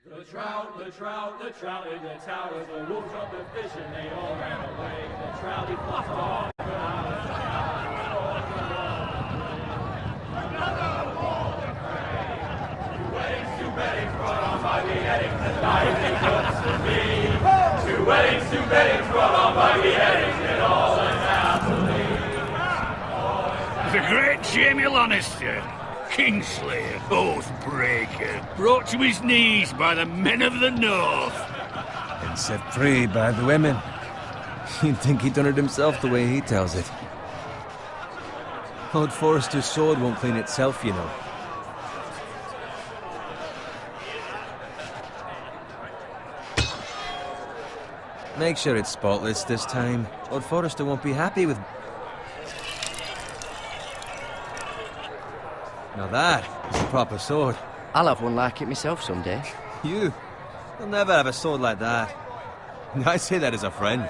The trout in the towers, the wolves dropped the fish and they all ran away. The trout he flopped off. Two weddings brought on by beheadings, and life it comes to me. Two weddings brought on by beheadings, and all unhappily. The great Jamie Lannister, Kingslayer, Oathbreaker, brought to his knees by the men of the North. And set free by the women. You'd think he'd done it himself the way he tells it. Lord Forrester's sword won't clean itself, you know. Make sure it's spotless this time. Lord Forrester won't be happy with... Now that is a proper sword. I'll have one like it myself someday. You? You'll never have a sword like that. I say that as a friend.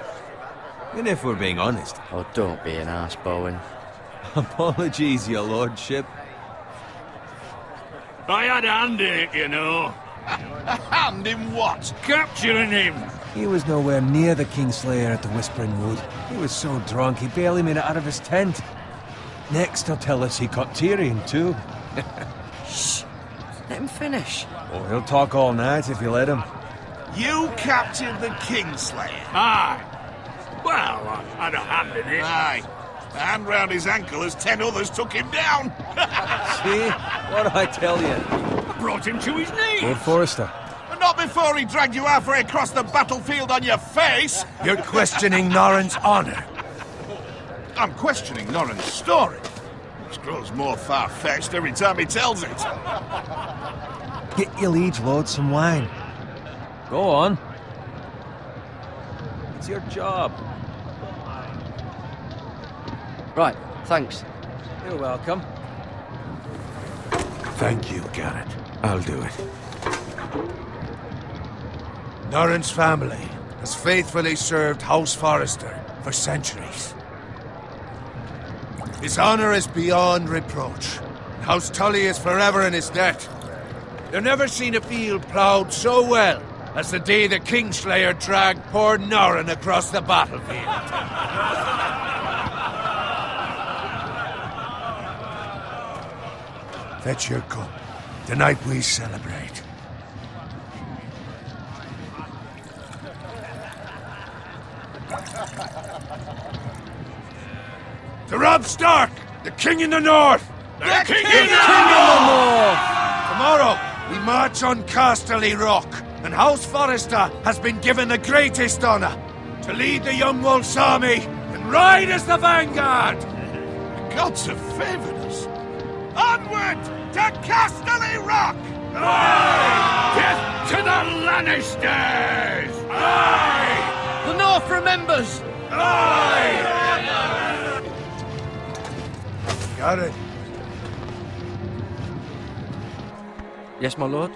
And if we're being honest. Oh, don't be an arse, Bowen. Apologies, your lordship. I had a hand in it, you know. A hand in what? Capturing him. He was nowhere near the Kingslayer at the Whispering Wood. He was so drunk he barely made it out of his tent. Next he'll tell us he caught Tyrion too. Shh! Let him finish. Oh, he'll talk all night if you let him. You captured the Kingslayer? Aye. Well, I had a hand in it. Aye. A hand round his ankle as 10 others took him down. See? What do I tell you? I brought him to his knees. Lord Forrester. But not before he dragged you halfway across the battlefield on your face. You're questioning Norrin's honor. I'm questioning Norrin's story, which grows more far-fetched every time he tells it. Get your liege lord some wine. Go on. It's your job. Right, thanks. You're welcome. Thank you, Garrett. I'll do it. Norrin's family has faithfully served House Forrester for centuries. His honor is beyond reproach. House Tully is forever in his debt. They've never seen a field ploughed so well as the day the Kingslayer dragged poor Norrin across the battlefield. Fetch your cup. Tonight we celebrate. To Robb Stark, the King in the North! The King in the North! Tomorrow, we march on Casterly Rock, and House Forrester has been given the greatest honor to lead the Young Wolf's army and ride as the vanguard! The gods have favored us. Onward to Casterly Rock! Aye! Death to the Lannisters! Aye! The North remembers! Aye! Got it. Yes, my lord?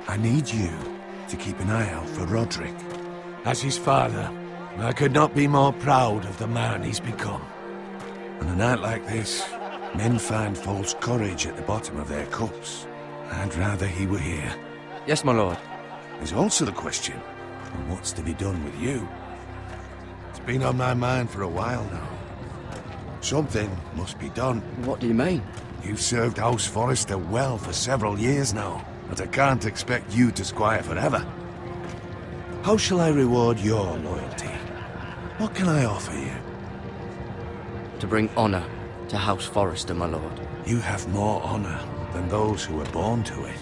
I need you to keep an eye out for Roderick. As his father, I could not be more proud of the man he's become. On a night like this, men find false courage at the bottom of their cups. I'd rather he were here. Yes, my lord. There's also the question of what's to be done with you. It's been on my mind for a while now. Something must be done. What do you mean? You've served House Forrester well for several years now, but I can't expect you to squire forever. How shall I reward your loyalty? What can I offer you? To bring honor to House Forrester, my lord. You have more honor than those who were born to it.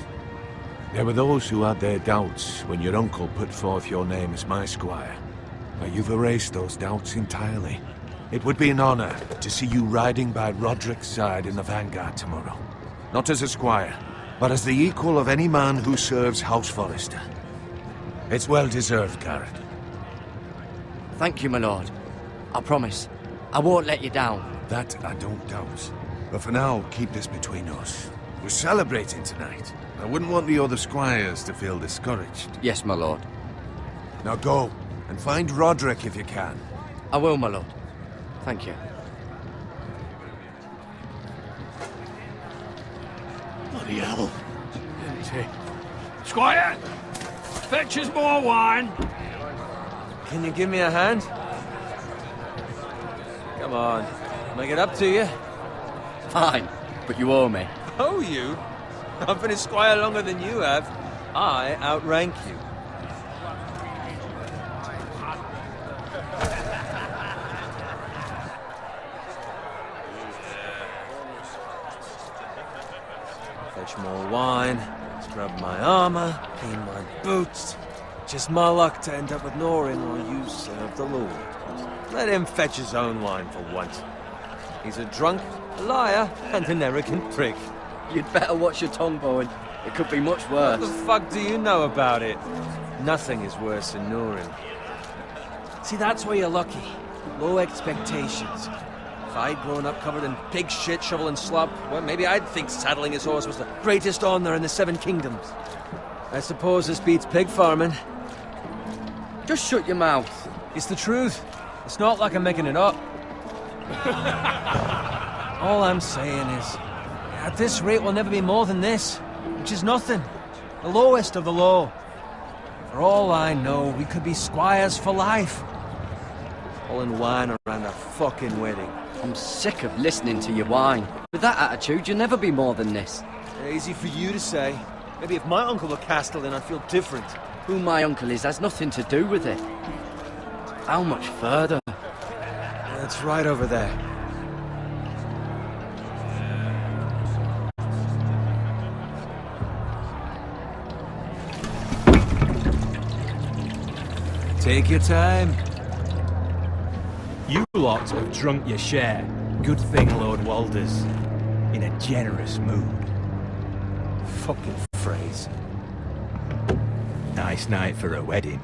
There were those who had their doubts when your uncle put forth your name as my squire. But you've erased those doubts entirely. It would be an honor to see you riding by Roderick's side in the vanguard tomorrow. Not as a squire, but as the equal of any man who serves House Forrester. It's well deserved, Garrett. Thank you, my lord. I promise. I won't let you down. That I don't doubt. But for now, keep this between us. We're celebrating tonight. I wouldn't want the other squires to feel discouraged. Yes, my lord. Now go, and find Roderick if you can. I will, my lord. Thank you. Bloody hell. Empty. Squire! Fetch us more wine. Can you give me a hand? Come on, make it up to you. Fine, but you owe me. Oh, you? I've been a squire longer than you have. I outrank you. Fetch more wine, scrub my armor, clean my boots. Just my luck to end up with Norin while you serve the Lord. Let him fetch his own wine for once. He's a drunk, a liar, and an arrogant prick. You'd better watch your tongue, Bowen. It could be much What worse. the fuck do you know about it? Nothing is worse than Norin. See, that's where you're lucky. Low expectations. If I'd grown up covered in pig shit, shovel and slop, well, maybe I'd think saddling his horse was the greatest honor in the Seven Kingdoms. I suppose this beats pig farming. Just shut your mouth. It's the truth. It's not like I'm making it up. All I'm saying is, at this rate we'll never be more than this, which is nothing. The lowest of the low. For all I know, we could be squires for life. Pulling wine around a fucking wedding. I'm sick of listening to your whine. With that attitude, you'll never be more than this. Easy for you to say. Maybe if my uncle were Castellan, I'd feel different. Who my uncle is has nothing to do with it. How much further? It's right over there. Take your time. You lot have drunk your share. Good thing Lord Walder's in a generous mood. Fucking phrase. Nice night for a wedding.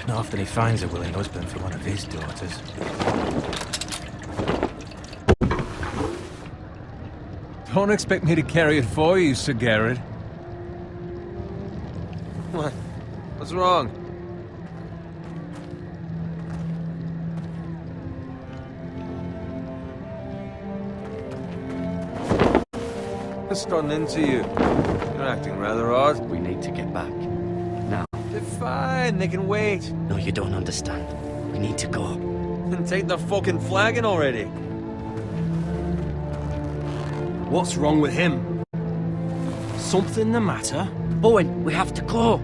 Not often he finds a willing husband for one of his daughters. Don't expect me to carry it for you, Sir Garrett. What? What's wrong? What's gotten into you? You're acting rather odd. We need to get back. Now. They're fine, they can wait. No, you don't understand. We need to go. Then take the fucking flagon already. What's wrong with him? Something the matter? Bowen, we have to go.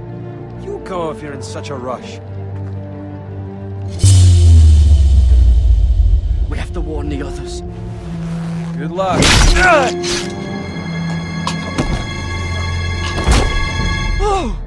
You go if you're in such a rush. We have to warn the others. Good luck. Oh!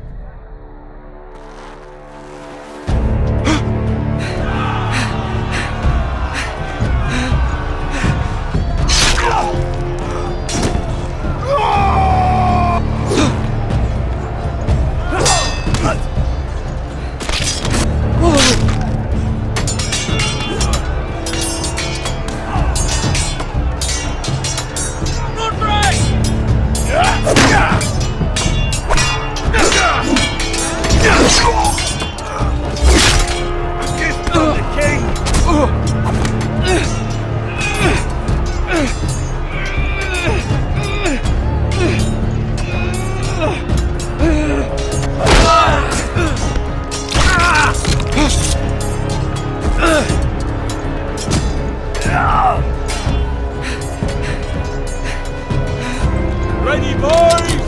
Ready, boys!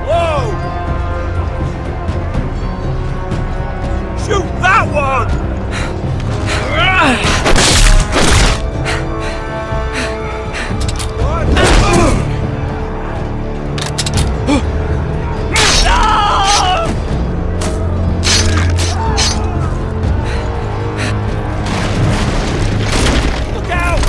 Whoa! Shoot that one! Look out!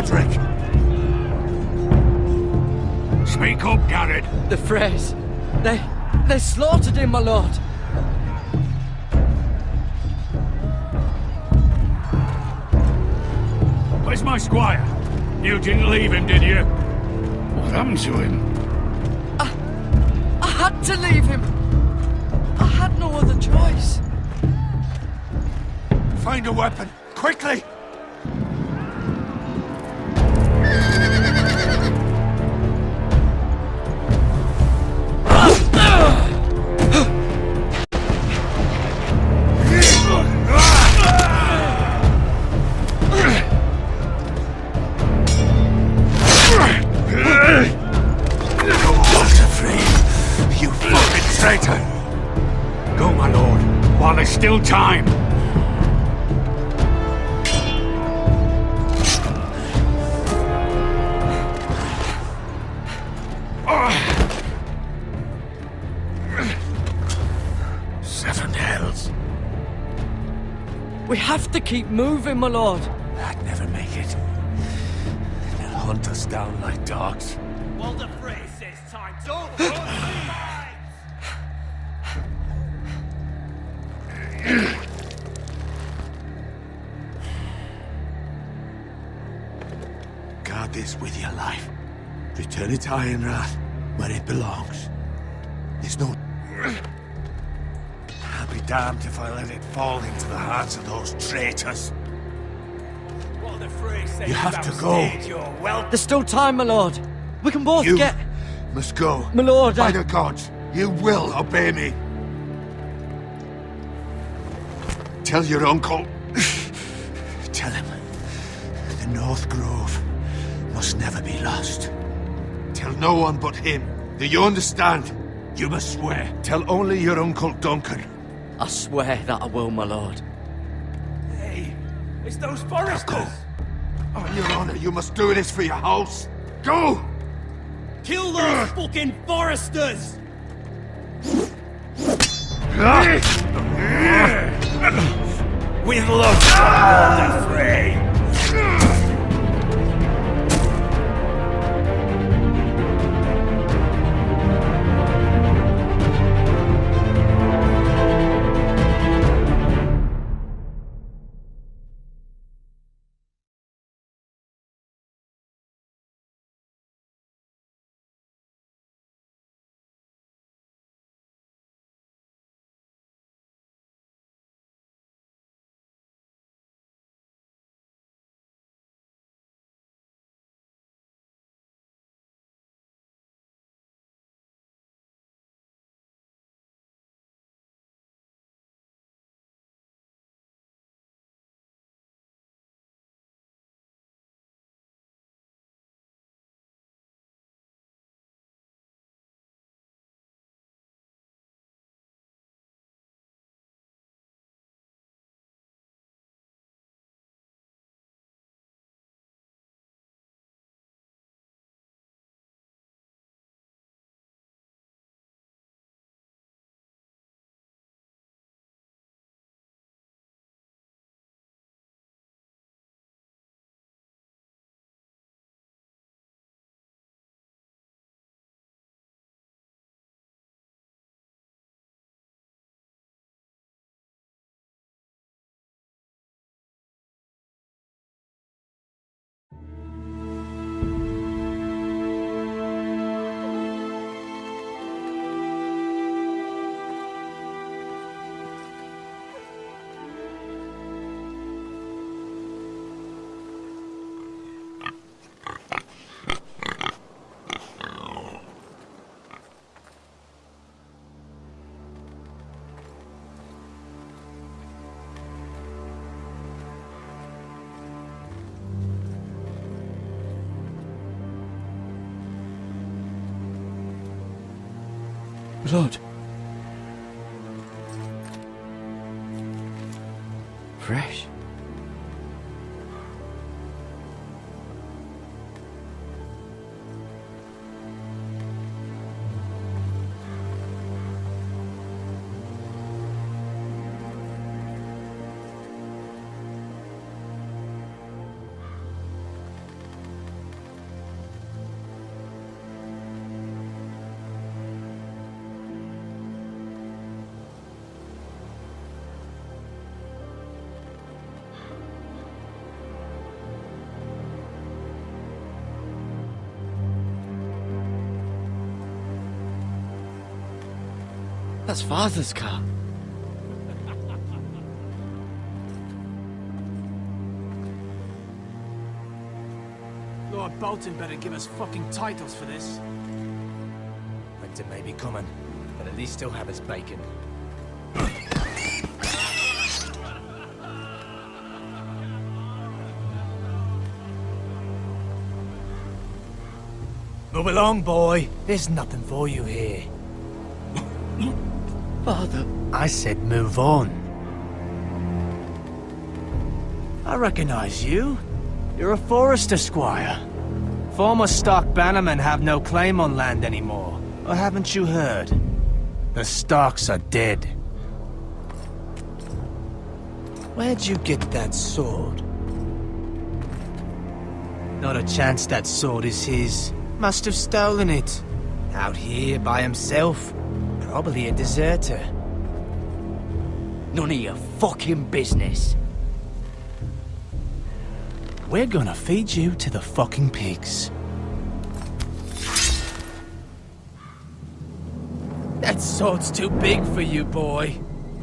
Roderick! Speak up, Garrett. The Freys. They slaughtered him, my lord. Where's my squire? You didn't leave him, did you? What happened to him? I had to leave him. I had no other choice. Find a weapon, quickly! Traitor! Go, my lord, while there's still time. Seven hells. We have to keep moving, my lord. I'd never make it. They'll hunt us down like dogs. Well, the phrase says time. Don't run. Guard this with your life. Return it to Ironrath, where it belongs. There's no... I'll be damned if I let it fall into the hands of those traitors. Well, the phrase says You have to go. There's still time, my lord. We can both You get... must go. My lord, By the gods, you will obey me. Tell your uncle. Tell him the North Grove must never be lost. Tell no one but him. Do you understand? You must swear. Tell only your Uncle Duncan. I swear that I will, my lord. Hey, it's those foresters. On your honor, you must do this for your house. Go! Kill those fucking foresters! With love, Lord Frey. Lord. Fresh. That's Father's car. Lord Bolton better give us fucking titles for this. Winter may be coming, but at least he'll have his bacon. Move along, boy. There's nothing for you here. Father. I said move on. I recognize you. You're a Forester squire. Former Stark bannermen have no claim on land anymore. Or haven't you heard? The Starks are dead. Where'd you get that sword? Not a chance that sword is his. Must have stolen it. Out here by himself. Probably a deserter. None of your fucking business. We're gonna feed you to the fucking pigs. That sword's too big for you, boy.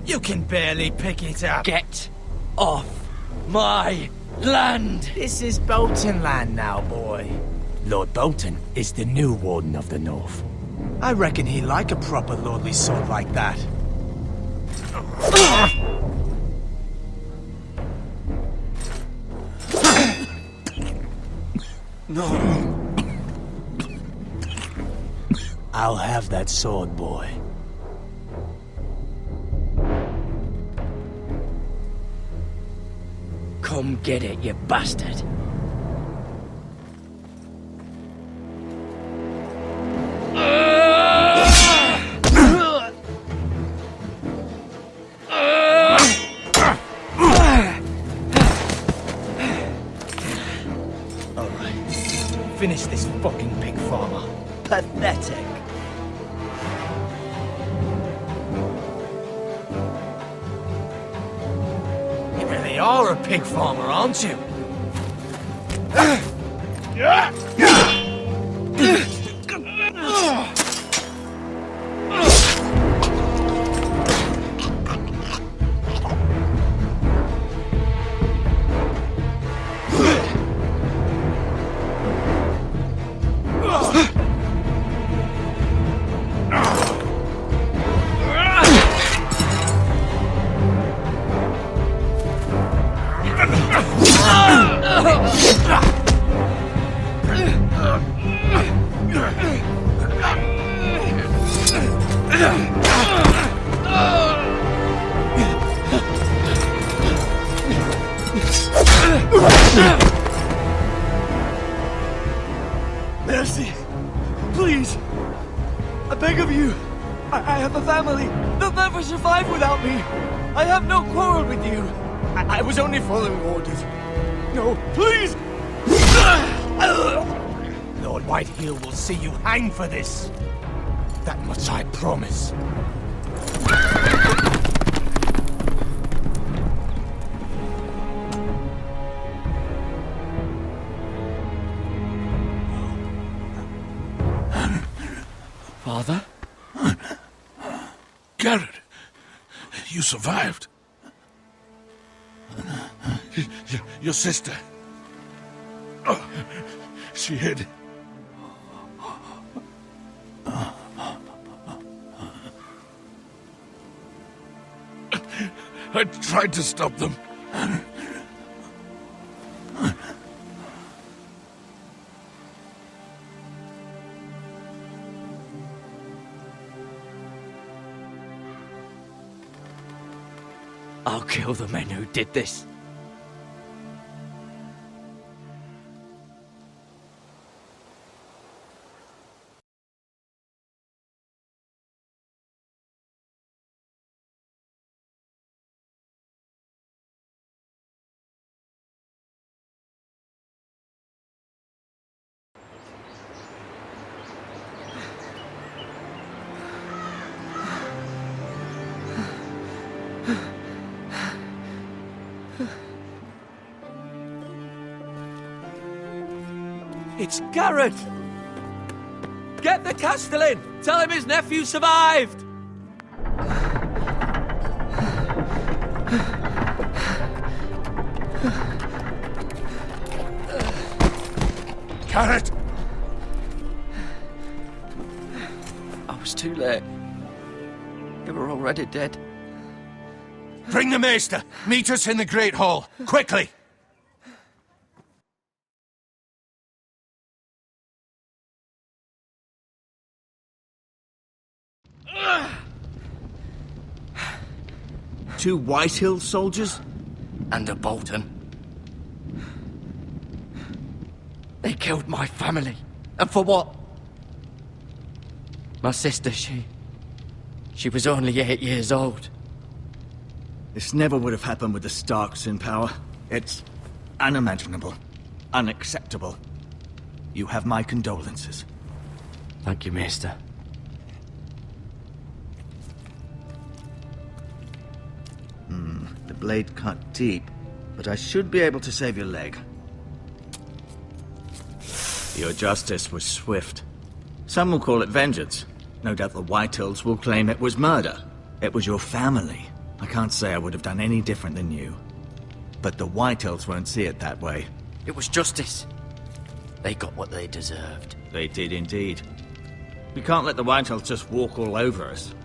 You can barely pick it up. Get off my land! This is Bolton land now, boy. Lord Bolton is the new Warden of the North. I reckon he'd like a proper lordly sword like that. No. I'll have that sword, boy. Come get it, you bastard. Finish this fucking pig farmer. Pathetic. You really are a pig farmer, aren't you? Mercy! Please! I beg of you! I have a family! They'll never survive without me! I have no quarrel with you! I was only following orders. No, please! Lord Whitehill will see you hang for this. That much I promise. Father? Garrett, you survived. Your sister. Oh, she hid. I tried to stop them. I'll kill the men who did this. It's Garrett! Get the Castellan! Tell him his nephew survived! Garrett! I was too late. They were already dead. Bring the maester! Meet us in the Great Hall! Quickly! Two Whitehill soldiers? And a Bolton. They killed my family. And for what? My sister, she was only 8 years old. This never would have happened with the Starks in power. It's unimaginable. Unacceptable. You have my condolences. Thank you, Maester. The blade cut deep, but I should be able to save your leg. Your justice was swift. Some will call it vengeance. No doubt the Whitehills will claim it was murder. It was your family. I can't say I would have done any different than you. But the Whitehills won't see it that way. It was justice. They got what they deserved. They did indeed. We can't let the Whitehills just walk all over us.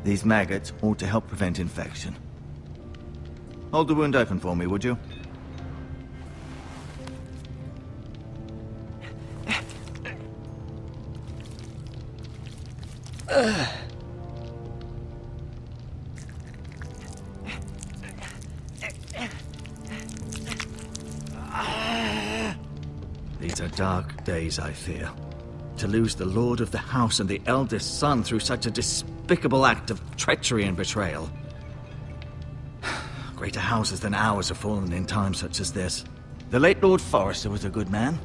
These maggots ought to help prevent infection. Hold the wound open for me, would you? These are dark days, I fear. To lose the lord of the house and the eldest son through such a despicable act of treachery and betrayal. Greater houses than ours have fallen in times such as this. The late Lord Forrester was a good man.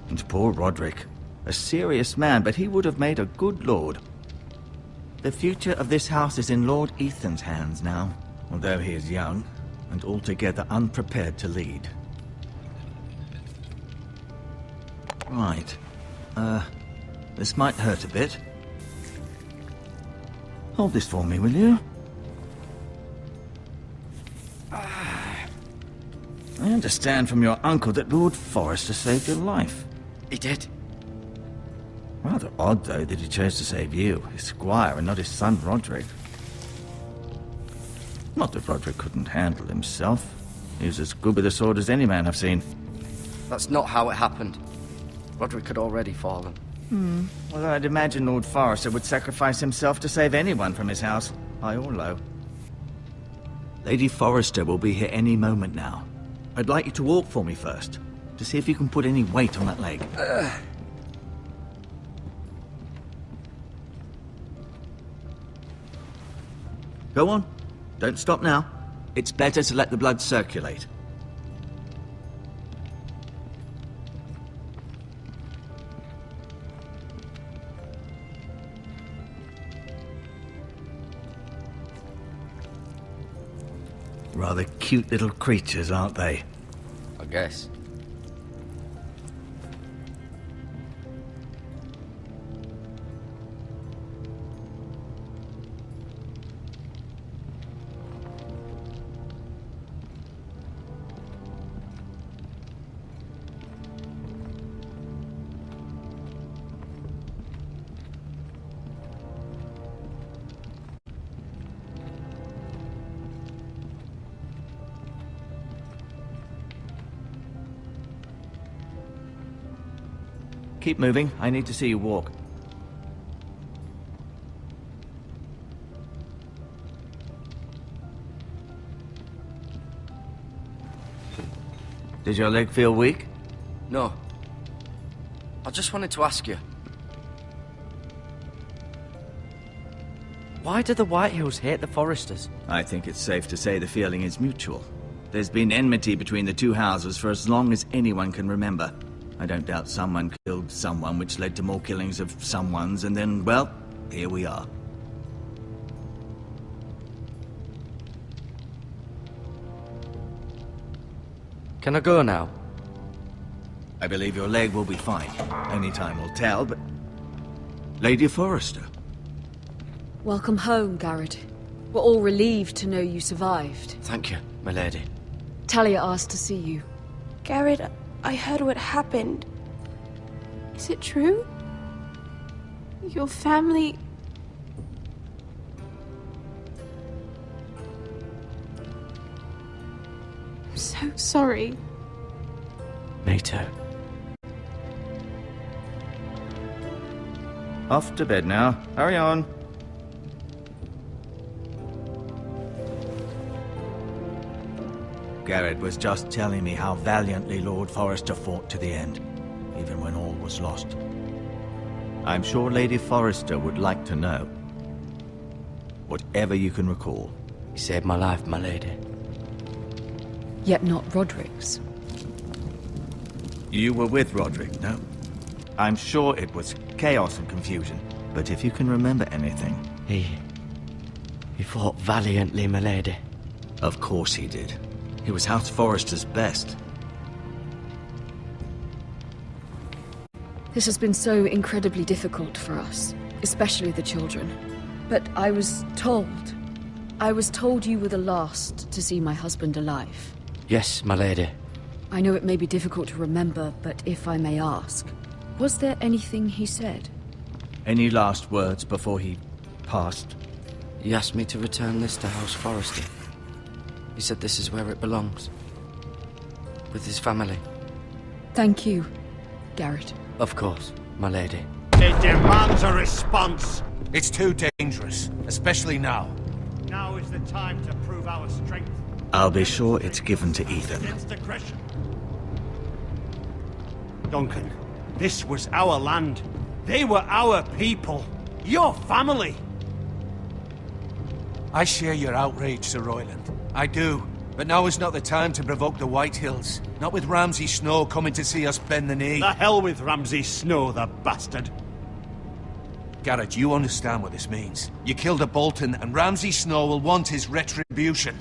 And poor Roderick. A serious man, but he would have made a good lord. The future of this house is in Lord Ethan's hands now, although he is young and altogether unprepared to lead. Right. This might hurt a bit. Hold this for me, will you? I understand from your uncle that Lord Forrester saved your life. He did. Rather odd, though, that he chose to save you, his squire, and not his son Roderick. Not that Roderick couldn't handle himself. He was as good with a sword as any man I've seen. That's not how it happened. Roderick had already fallen. Well, I'd imagine Lord Forrester would sacrifice himself to save anyone from his house, high or low. Lady Forrester will be here any moment now. I'd like you to walk for me first, to see if you can put any weight on that leg. Go on. Don't stop now. It's better to let the blood circulate. Rather cute little creatures, aren't they? I guess. Keep moving. I need to see you walk. Does your leg feel weak? No. I just wanted to ask you. Why do the Whitehills hate the Forresters? I think it's safe to say the feeling is mutual. There's been enmity between the two houses for as long as anyone can remember. I don't doubt someone killed someone, which led to more killings of someones, and then, well, here we are. Can I go now? I believe your leg will be fine. Only time will tell, but... Lady Forrester. Welcome home, Garrett. We're all relieved to know you survived. Thank you, my lady. Talia asked to see you. Garrett, I heard what happened. Is it true? Your family... I'm so sorry. Me too. Off to bed now. Hurry on. Garrett was just telling me how valiantly Lord Forrester fought to the end, even when all was lost. I'm sure Lady Forrester would like to know. Whatever you can recall. You saved my life, my lady. Yet not Roderick's. You were with Roderick, no? I'm sure it was chaos and confusion, but if you can remember anything... He fought valiantly, my lady. Of course he did. He was House Forrester's best. This has been so incredibly difficult for us, especially the children. But I was told you were the last to see my husband alive. Yes, my lady. I know it may be difficult to remember, but if I may ask, was there anything he said? Any last words before he passed? He asked me to return this to House Forrester. He said this is where it belongs. With his family. Thank you, Garrett. Of course, my lady. It demands a response. It's too dangerous, especially now. Now is the time to prove our strength. I'll be sure it's given to Ethan. Against aggression. Duncan, this was our land. They were our people. Your family. I share your outrage, Sir Royland. I do. But now is not the time to provoke the White Hills. Not with Ramsay Snow coming to see us bend the knee. The hell with Ramsay Snow, the bastard. Garrett, you understand what this means. You killed a Bolton, and Ramsay Snow will want his retribution.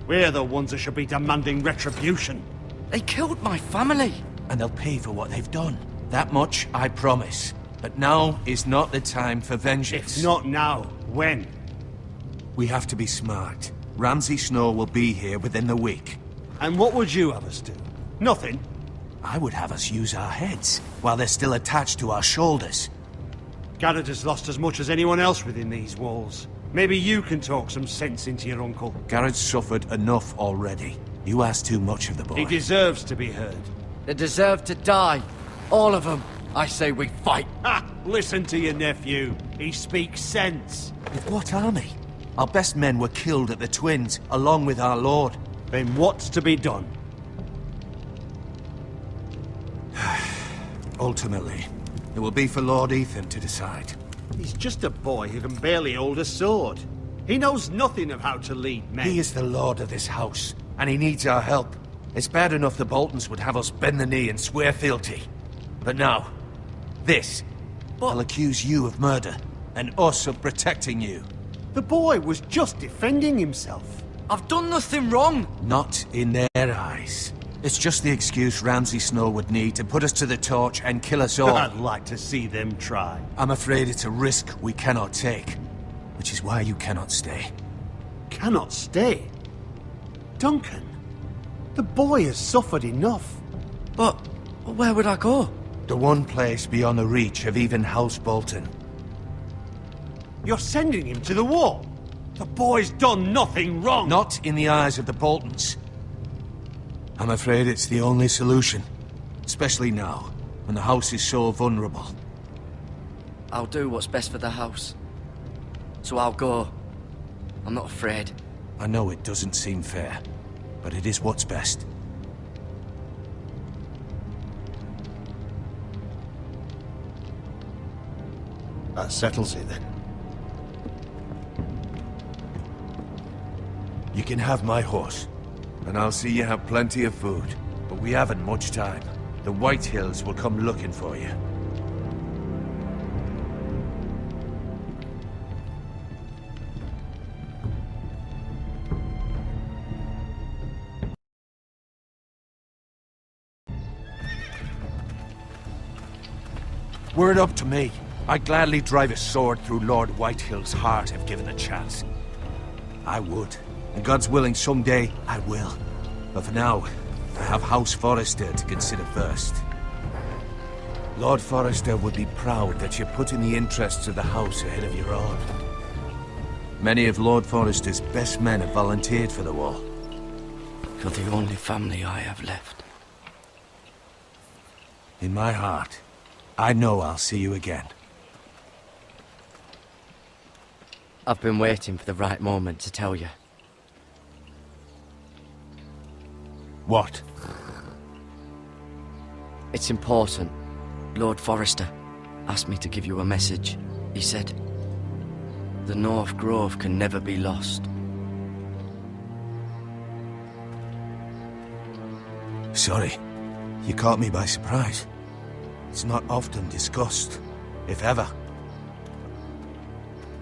We're the ones that should be demanding retribution. They killed my family. And they'll pay for what they've done. That much, I promise. But now is not the time for vengeance. If not now, when? We have to be smart. Ramsay Snow will be here within the week. And what would you have us do? Nothing? I would have us use our heads, while they're still attached to our shoulders. Garrett has lost as much as anyone else within these walls. Maybe you can talk some sense into your uncle. Garrett's suffered enough already. You ask too much of the boy. He deserves to be heard. They deserve to die. All of them. I say we fight. Ha! Listen to your nephew. He speaks sense. With what army? Our best men were killed at the Twins, along with our lord. Then what's to be done? Ultimately, it will be for Lord Ethan to decide. He's just a boy who can barely hold a sword. He knows nothing of how to lead men. He is the lord of this house, and he needs our help. It's bad enough the Boltons would have us bend the knee and swear fealty. But now, this. I'll accuse you of murder, and us of protecting you. The boy was just defending himself. I've done nothing wrong. Not in their eyes. It's just the excuse Ramsay Snow would need to put us to the torch and kill us all. I'd like to see them try. I'm afraid it's a risk we cannot take, which is why you cannot stay. Cannot stay? Duncan, the boy has suffered enough. But where would I go? The one place beyond the reach of even House Bolton. You're sending him to the war. The boy's done nothing wrong. Not in the eyes of the Boltons. I'm afraid it's the only solution. Especially now, when the house is so vulnerable. I'll do what's best for the house. So I'll go. I'm not afraid. I know it doesn't seem fair, but it is what's best. That settles it then. You can have my horse, and I'll see you have plenty of food. But we haven't much time. The White Hills will come looking for you. Were it up to me, I'd gladly drive a sword through Lord Whitehill's heart if given the chance. I would. And God's willing, someday I will. But for now, I have House Forrester to consider first. Lord Forrester would be proud that you're putting the interests of the house ahead of your own. Many of Lord Forrester's best men have volunteered for the war. You're the only family I have left. In my heart, I know I'll see you again. I've been waiting for the right moment to tell you. What? It's important. Lord Forrester asked me to give you a message. He said, the North Grove can never be lost. Sorry, you caught me by surprise. It's not often discussed, if ever.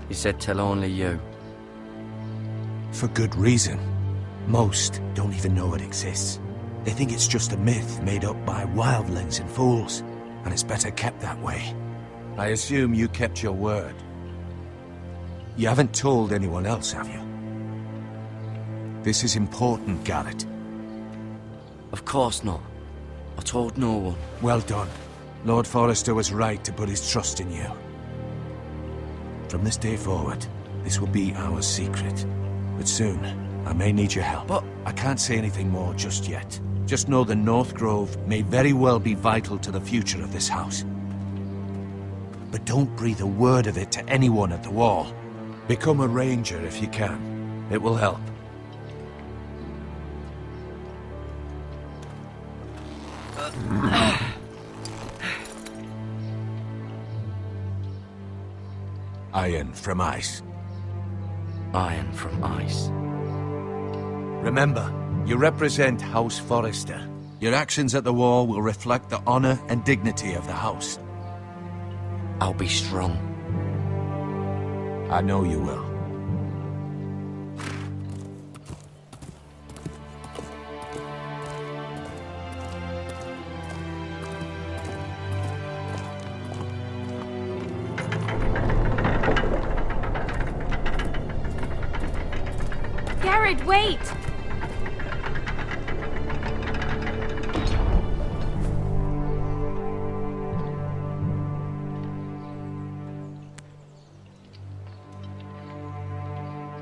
He said tell only you. For good reason. Most don't even know it exists. They think it's just a myth made up by wildlings and fools, and it's better kept that way. I assume you kept your word. You haven't told anyone else, have you? This is important, Garrett. Of course not. I told no one. Well done. Lord Forrester was right to put his trust in you. From this day forward, this will be our secret. But soon, I may need your help. But I can't say anything more just yet. Just know the North Grove may very well be vital to the future of this house. But don't breathe a word of it to anyone at the wall. Become a ranger if you can. It will help. Iron from ice. Iron from ice. Remember, you represent House Forrester. Your actions at the war will reflect the honor and dignity of the house. I'll be strong. I know you will. Garrett, wait!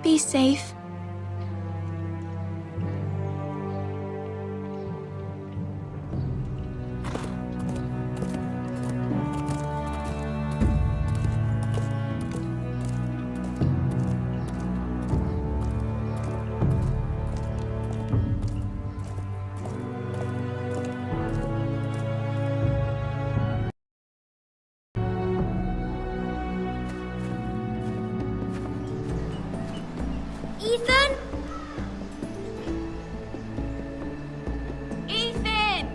Be safe. Ethan? Ethan!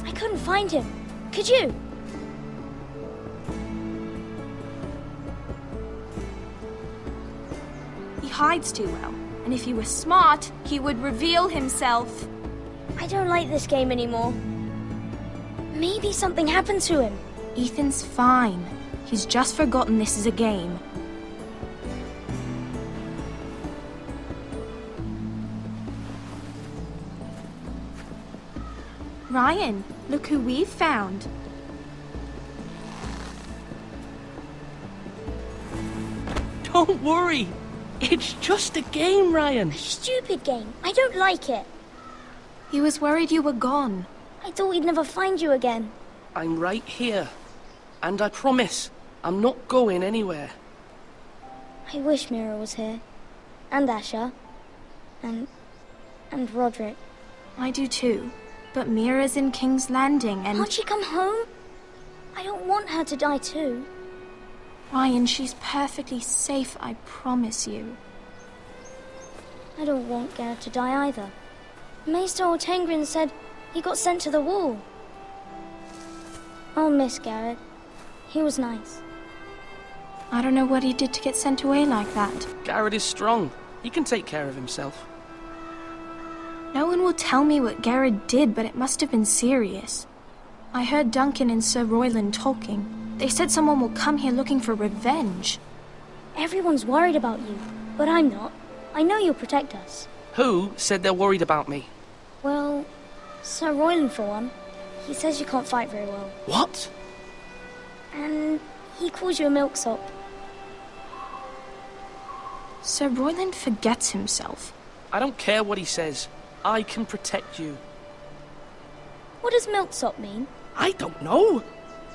I couldn't find him. Could you? He hides too well, and if he were smart, he would reveal himself. I don't like this game anymore. Maybe something happened to him. Ethan's fine. He's just forgotten this is a game. Ryan, look who we've found. Don't worry. It's just a game, Ryan. A stupid game. I don't like it. He was worried you were gone. I thought we'd never find you again. I'm right here. And I promise, I'm not going anywhere. I wish Mira was here. And Asher. And Roderick. I do too. But Mira's in King's Landing and... Can't she come home? I don't want her to die too. Ryan, she's perfectly safe, I promise you. I don't want Garrett to die either. Maester Ortengrin said he got sent to the wall. I'll miss Garrett. He was nice. I don't know what he did to get sent away like that. Garrett is strong. He can take care of himself. No one will tell me what Garrett did, but it must have been serious. I heard Duncan and Sir Royland talking. They said someone will come here looking for revenge. Everyone's worried about you, but I'm not. I know you'll protect us. Who said they're worried about me? Well, Sir Royland for one. He says you can't fight very well. What? And he calls you a milksop. Sir Royland forgets himself. I don't care what he says. I can protect you. What does milksop mean? I don't know.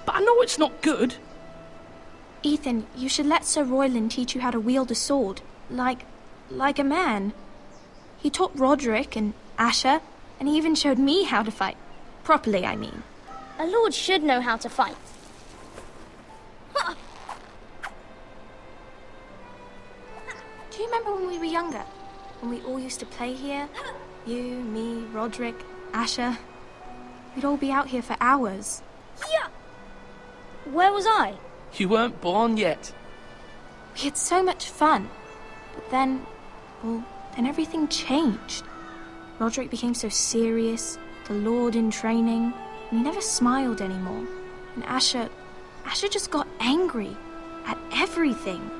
But I know it's not good. Ethan, you should let Sir Royland teach you how to wield a sword. Like a man. He taught Roderick and Asher, and he even showed me how to fight. Properly, I mean. A lord should know how to fight. Do you remember when we were younger? When we all used to play here? You, me, Roderick, Asher. We'd all be out here for hours. Yeah. Where was I? You weren't born yet. We had so much fun. But then, then everything changed. Roderick became so serious, the Lord in training, and he never smiled anymore. And Asher just got angry at everything.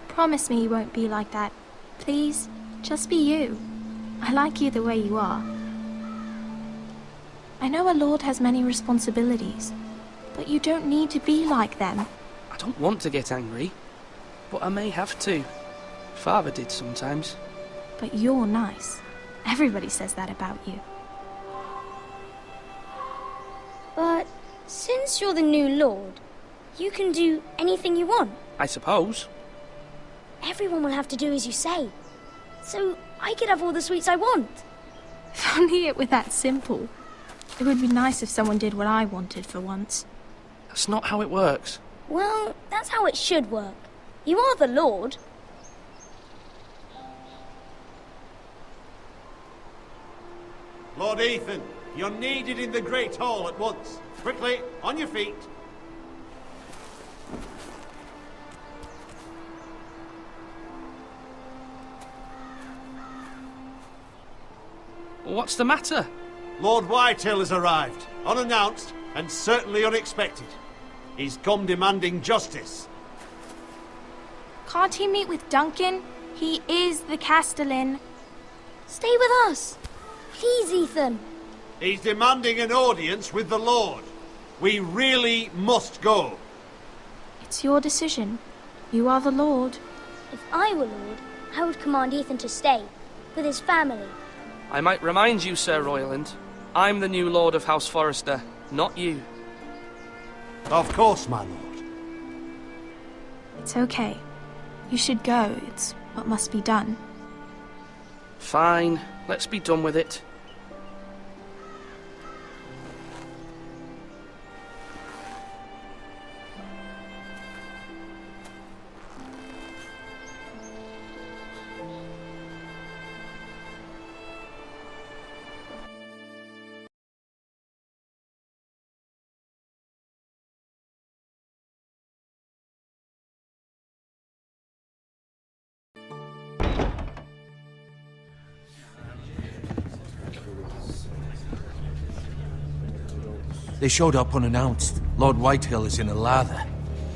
Promise me you won't be like that. Please, just be you. I like you the way you are. I know a lord has many responsibilities, but you don't need to be like them. I don't want to get angry, but I may have to. Father did sometimes. But you're nice. Everybody says that about you. But since you're the new lord, you can do anything you want. I suppose. Everyone will have to do as you say. So I could have all the sweets I want. If only it were that simple. It would be nice if someone did what I wanted for once. That's not how it works. Well, that's how it should work. You are the lord. Lord Ethan, you're needed in the Great Hall at once. Quickly, on your feet. What's the matter? Lord Whitehill has arrived, unannounced and certainly unexpected. He's come demanding justice. Can't he meet with Duncan? He is the Castellan. Stay with us. Please, Ethan. He's demanding an audience with the Lord. We really must go. It's your decision. You are the Lord. If I were Lord, I would command Ethan to stay, with his family. I might remind you, Sir Royland, I'm the new Lord of House Forrester, not you. Of course, my lord. It's okay. You should go. It's what must be done. Fine, let's be done with it. They showed up unannounced. Lord Whitehill is in a lather.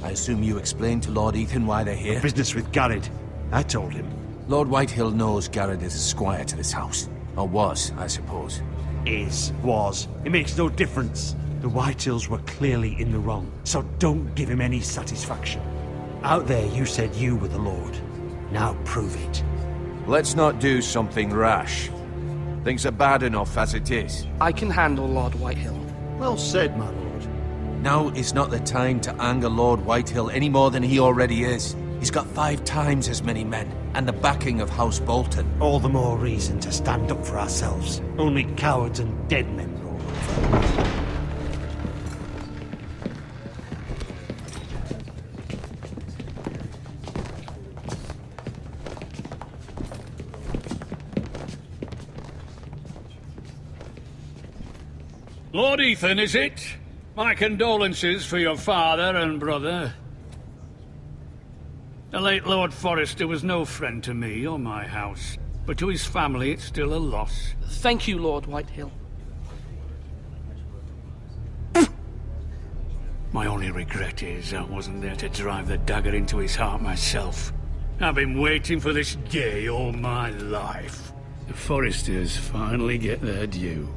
I assume you explained to Lord Ethan why they're here? Business with Garrett. I told him. Lord Whitehill knows Garrett is a squire to this house. Or was, I suppose. Was. It makes no difference. The Whitehills were clearly in the wrong, so don't give him any satisfaction. Out there you said you were the Lord. Now prove it. Let's not do something rash. Things are bad enough as it is. I can handle Lord Whitehill. Well said, my lord. Now is not the time to anger Lord Whitehill any more than he already is. He's got 5 times as many men, and the backing of House Bolton. All the more reason to stand up for ourselves. Only cowards and dead men roll over. Lord Ethan, is it? My condolences for your father and brother. The late Lord Forrester was no friend to me or my house, but to his family it's still a loss. Thank you, Lord Whitehill. My only regret is I wasn't there to drive the dagger into his heart myself. I've been waiting for this day all my life. The Forresters finally get their due.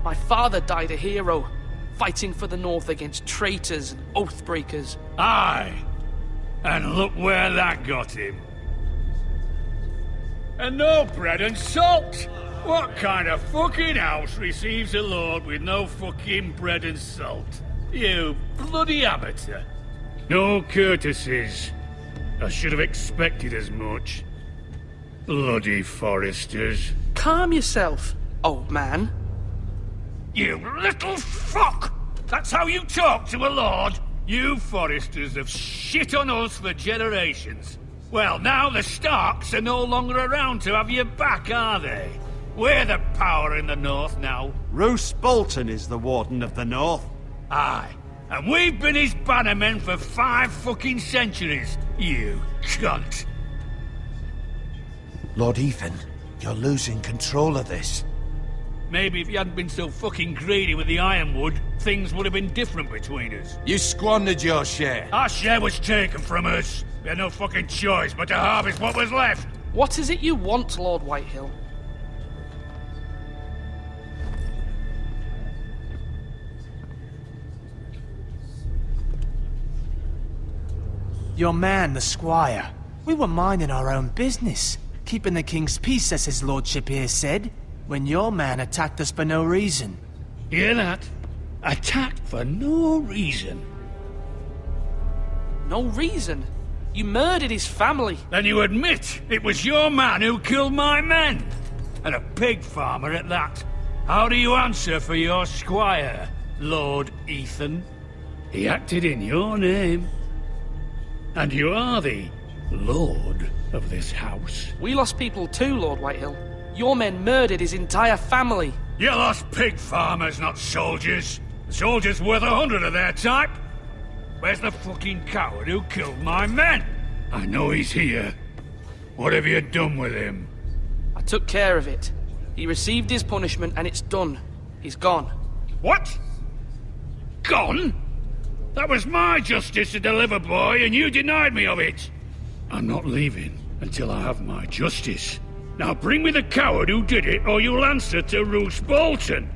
My father died a hero, fighting for the North against traitors and oathbreakers. Aye! And look where that got him. And no bread and salt! What kind of fucking house receives a lord with no fucking bread and salt? You bloody amateur. No courtesies. I should have expected as much. Bloody Forresters. Calm yourself, old man. You little fuck! That's how you talk to a lord? You Forresters have shit on us for generations. Well, now the Starks are no longer around to have your back, are they? We're the power in the North now. Roose Bolton is the Warden of the North. Aye. And we've been his bannermen for 5 fucking centuries, you cunt. Lord Ethan, you're losing control of this. Maybe if you hadn't been so fucking greedy with the ironwood, things would have been different between us. You squandered your share. Our share was taken from us. We had no fucking choice but to harvest what was left. What is it you want, Lord Whitehill? Your man, the squire. We were minding our own business, keeping the king's peace, as his lordship here said, when your man attacked us for no reason. Hear that? Attacked for no reason. No reason? You murdered his family. Then you admit it was your man who killed my men. And a pig farmer at that. How do you answer for your squire, Lord Ethan? He acted in your name. And you are the lord of this house. We lost people too, Lord Whitehill. Your men murdered his entire family. You lost pig farmers, not soldiers. The soldiers worth 100 of their type. Where's the fucking coward who killed my men? I know he's here. What have you done with him? I took care of it. He received his punishment and it's done. He's gone. What? Gone? That was my justice to deliver, boy, and you denied me of it. I'm not leaving until I have my justice. Now bring me the coward who did it, or you'll answer to Roose Bolton.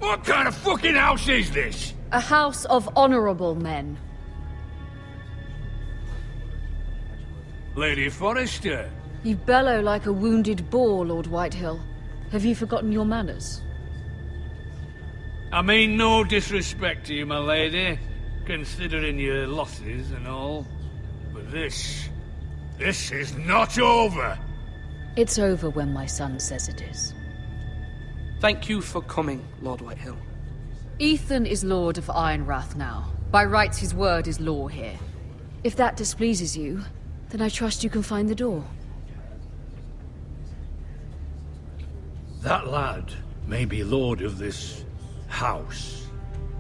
What kind of fucking house is this? A house of honorable men. Lady Forrester. You bellow like a wounded boar, Lord Whitehill. Have you forgotten your manners? I mean no disrespect to you, my lady, considering your losses and all. But this is not over. It's over when my son says it is. Thank you for coming, Lord Whitehill. Ethan is Lord of Ironrath now. By rights, his word is law here. If that displeases you, then I trust you can find the door. That lad may be lord of this house,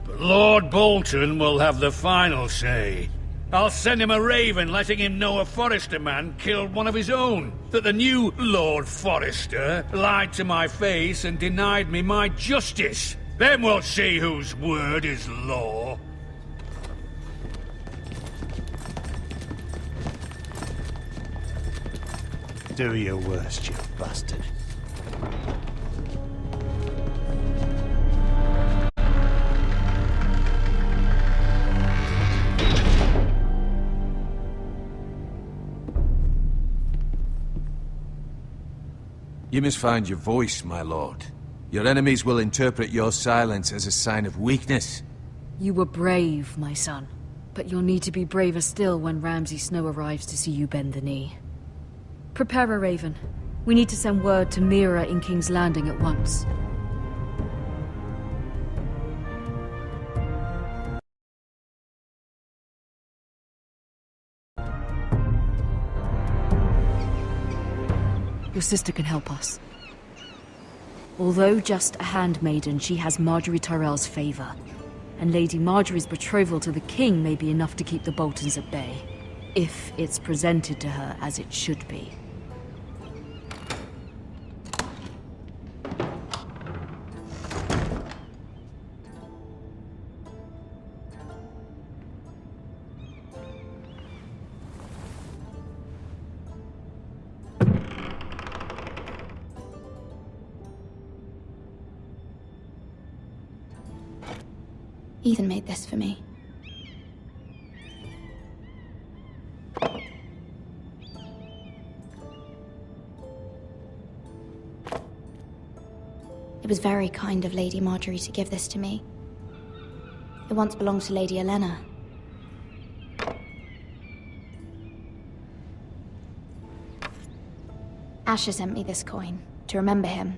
but Lord Bolton will have the final say. I'll send him a raven letting him know a Forrester man killed one of his own, that the new Lord Forrester lied to my face and denied me my justice. Then we'll see whose word is law. Do your worst, you bastard. You must find your voice, my lord. Your enemies will interpret your silence as a sign of weakness. You were brave, my son. But you'll need to be braver still when Ramsay Snow arrives to see you bend the knee. Prepare a raven. We need to send word to Mira in King's Landing at once. Your sister can help us. Although just a handmaiden, she has Marjorie Tyrell's favor. And Lady Marjorie's betrothal to the king may be enough to keep the Boltons at bay. If it's presented to her as it should be. Ethan made this for me. It was very kind of Lady Marjorie to give this to me. It once belonged to Lady Elena. Asher sent me this coin to remember him.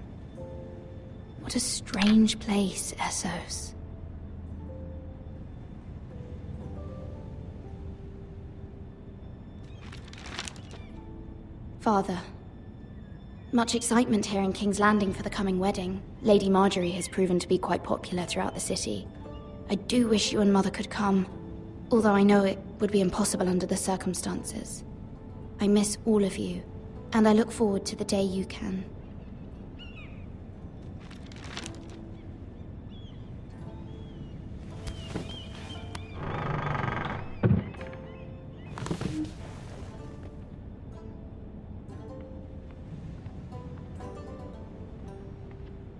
What a strange place, Essos. Father, much excitement here in King's Landing for the coming wedding. Lady Marjorie has proven to be quite popular throughout the city. I do wish you and Mother could come, although I know it would be impossible under the circumstances. I miss all of you, and I look forward to the day you can.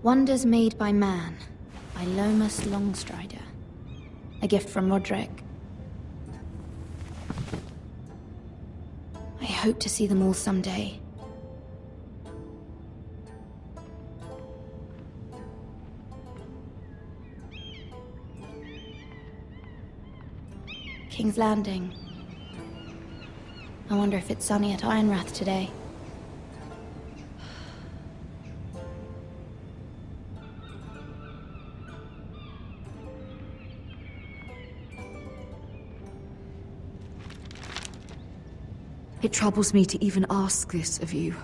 Wonders Made by Man, by Lomas Longstrider. A gift from Roderick. I hope to see them all someday. King's Landing. I wonder if it's sunny at Ironrath today. It troubles me to even ask this of you,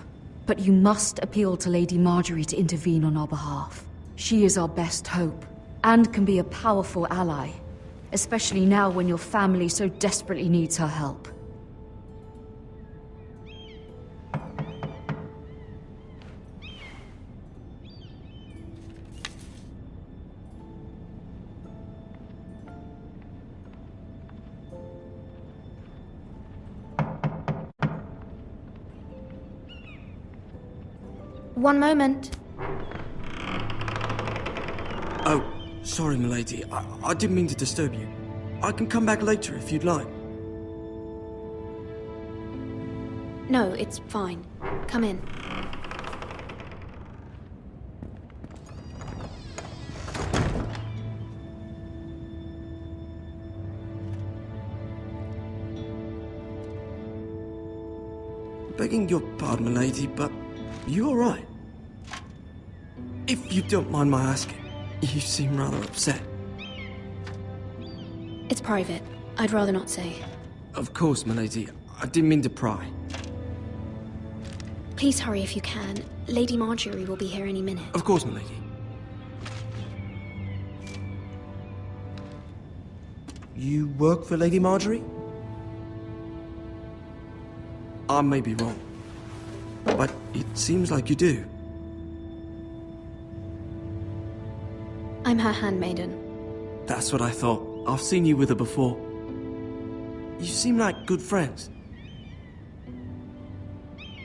but you must appeal to Lady Marjorie to intervene on our behalf. She is our best hope, and can be a powerful ally, especially now when your family so desperately needs her help. One moment. Oh, sorry, milady. I didn't mean to disturb you. I can come back later if you'd like. No, it's fine. Come in. Begging your pardon, milady, but you all right? If you don't mind my asking, you seem rather upset. It's private. I'd rather not say. Of course, milady. I didn't mean to pry. Please hurry if you can. Lady Marjorie will be here any minute. Of course, milady. You work for Lady Marjorie? I may be wrong, but it seems like you do. I'm her handmaiden. That's what I thought. I've seen you with her before. You seem like good friends.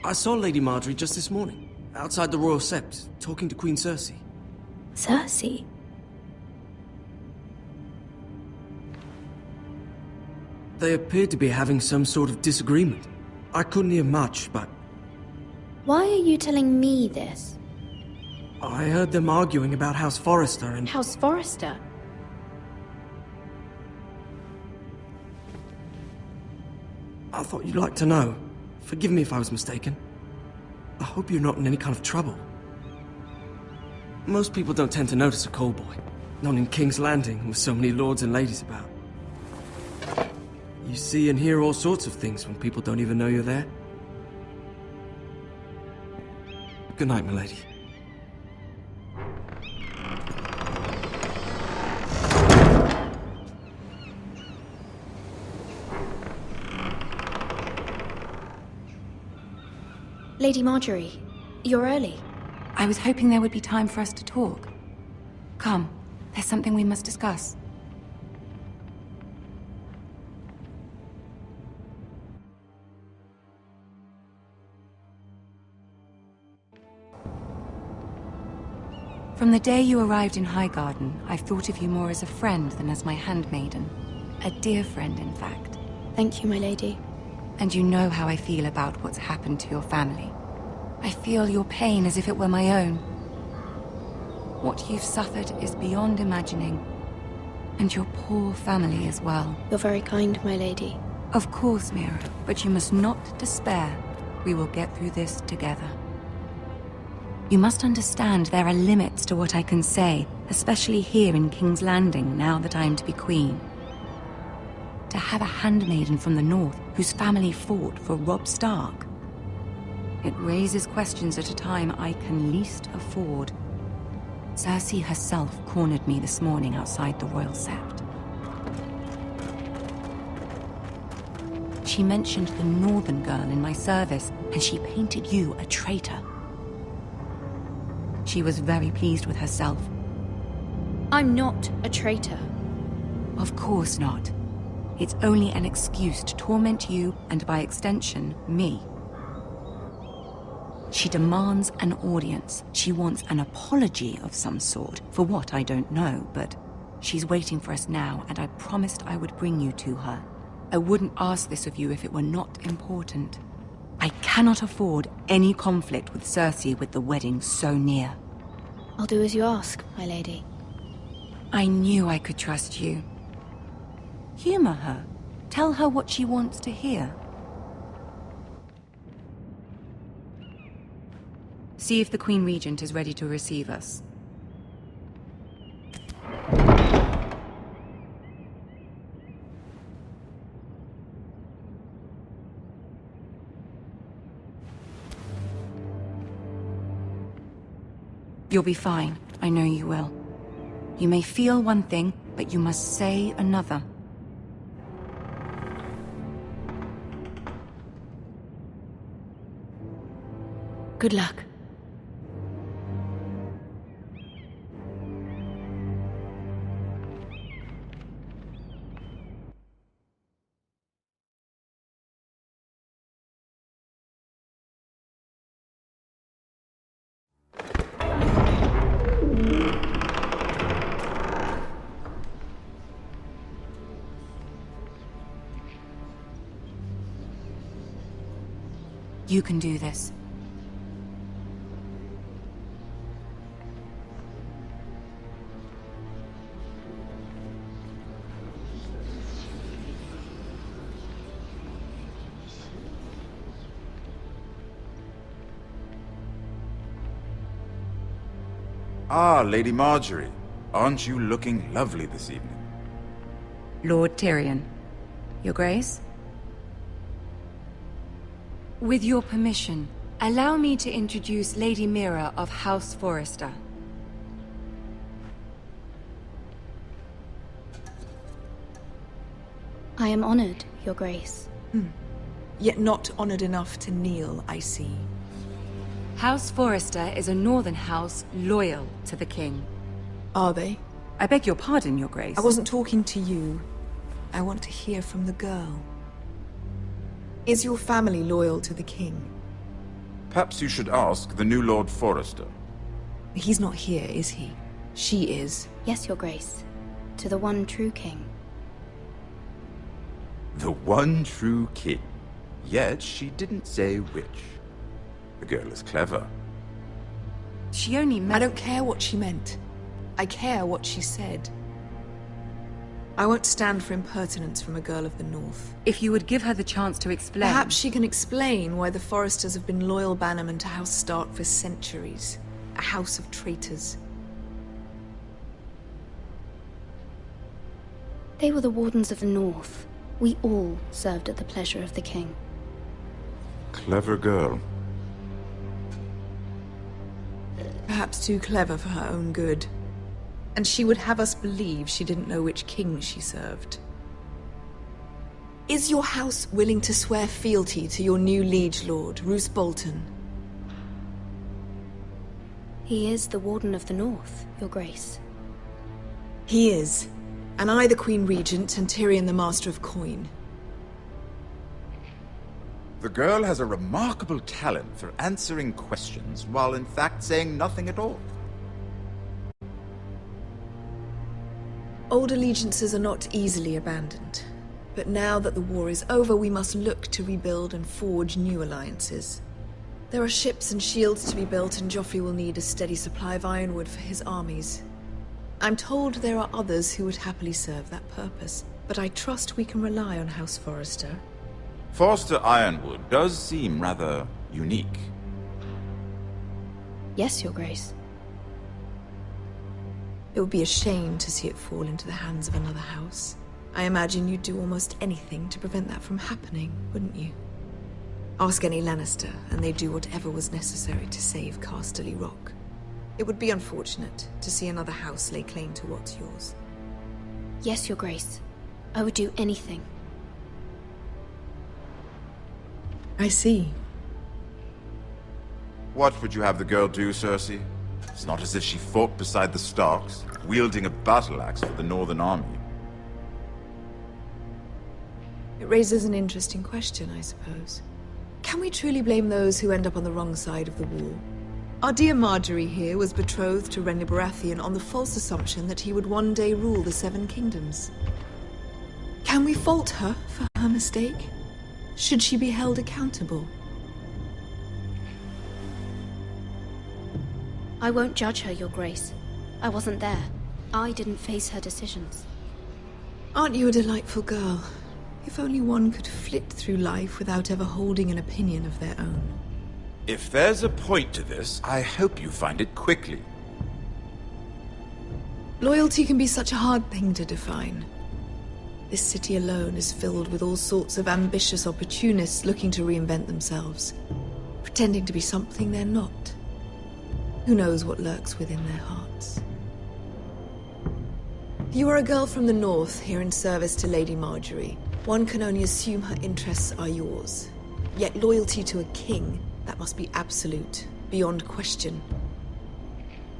I saw Lady Marjorie just this morning, outside the Royal Sept, talking to Queen Cersei. Cersei? They appeared to be having some sort of disagreement. I couldn't hear much, but Why are you telling me this? I heard them arguing about House Forrester and... House Forrester? I thought you'd like to know. Forgive me if I was mistaken. I hope you're not in any kind of trouble. Most people don't tend to notice a call boy. Not in King's Landing, with so many lords and ladies about. You see and hear all sorts of things when people don't even know you're there. Good night, milady. Lady Marjorie, you're early. I was hoping there would be time for us to talk. Come, there's something we must discuss. From the day you arrived in Highgarden, I've thought of you more as a friend than as my handmaiden. A dear friend, in fact. Thank you, my lady. And you know how I feel about what's happened to your family. I feel your pain as if it were my own. What you've suffered is beyond imagining. And your poor family as well. You're very kind, my lady. Of course, Mira, but you must not despair. We will get through this together. You must understand there are limits to what I can say, especially here in King's Landing, now that I am to be queen. To have a handmaiden from the north whose family fought for Robb Stark. It raises questions at a time I can least afford. Cersei herself cornered me this morning outside the Royal Sept. She mentioned the northern girl in my service, and she painted you a traitor. She was very pleased with herself. I'm not a traitor. Of course not. It's only an excuse to torment you, and by extension, me. She demands an audience. She wants an apology of some sort, for what I don't know, but she's waiting for us now, and I promised I would bring you to her. I wouldn't ask this of you if it were not important. I cannot afford any conflict with Cersei with the wedding so near. I'll do as you ask, my lady. I knew I could trust you. Humor her. Tell her what she wants to hear. See if the Queen Regent is ready to receive us. You'll be fine. I know you will. You may feel one thing, but you must say another. Good luck. You can do this. Ah, Lady Marjorie. Aren't you looking lovely this evening? Lord Tyrion. Your Grace? With your permission, allow me to introduce Lady Mira of House Forrester. I am honored, Your Grace. Yet not honored enough to kneel, I see. House Forrester is a northern house loyal to the king. Are they? I beg your pardon, Your Grace. I wasn't talking to you. I want to hear from the girl. Is your family loyal to the king? Perhaps you should ask the new Lord Forrester. He's not here, is he? She is. Yes, Your Grace. To the one true king. The one true king. Yet she didn't say which. The girl is clever. She only meant... I don't care what she meant. I care what she said. I won't stand for impertinence from a girl of the North. If you would give her the chance to explain... Perhaps she can explain why the Forresters have been loyal bannermen to House Stark for centuries. A house of traitors. They were the Wardens of the North. We all served at the pleasure of the king. Clever girl. Perhaps too clever for her own good. And she would have us believe she didn't know which king she served. Is your house willing to swear fealty to your new liege lord, Roose Bolton? He is the Warden of the North, Your Grace. He is. And I the Queen Regent and Tyrion the Master of Coin. The girl has a remarkable talent for answering questions while in fact saying nothing at all. Old allegiances are not easily abandoned. But now that the war is over, we must look to rebuild and forge new alliances. There are ships and shields to be built, and Joffrey will need a steady supply of ironwood for his armies. I'm told there are others who would happily serve that purpose, but I trust we can rely on House Forrester. Forrester Ironwood does seem rather unique. Yes, Your Grace. It would be a shame to see it fall into the hands of another house. I imagine you'd do almost anything to prevent that from happening, wouldn't you? Ask any Lannister, and they'd do whatever was necessary to save Casterly Rock. It would be unfortunate to see another house lay claim to what's yours. Yes, Your Grace. I would do anything. I see. What would you have the girl do, Cersei? It's not as if she fought beside the Starks, wielding a battle axe for the Northern Army. It raises an interesting question, I suppose. Can we truly blame those who end up on the wrong side of the wall? Our dear Marjorie here was betrothed to Renly Baratheon on the false assumption that he would one day rule the Seven Kingdoms. Can we fault her for her mistake? Should she be held accountable? I won't judge her, Your Grace. I wasn't there. I didn't face her decisions. Aren't you a delightful girl? If only one could flit through life without ever holding an opinion of their own. If there's a point to this, I hope you find it quickly. Loyalty can be such a hard thing to define. This city alone is filled with all sorts of ambitious opportunists looking to reinvent themselves, pretending to be something they're not. Who knows what lurks within their hearts? You are a girl from the north, here in service to Lady Marjorie. One can only assume her interests are yours. Yet loyalty to a king, that must be absolute, beyond question.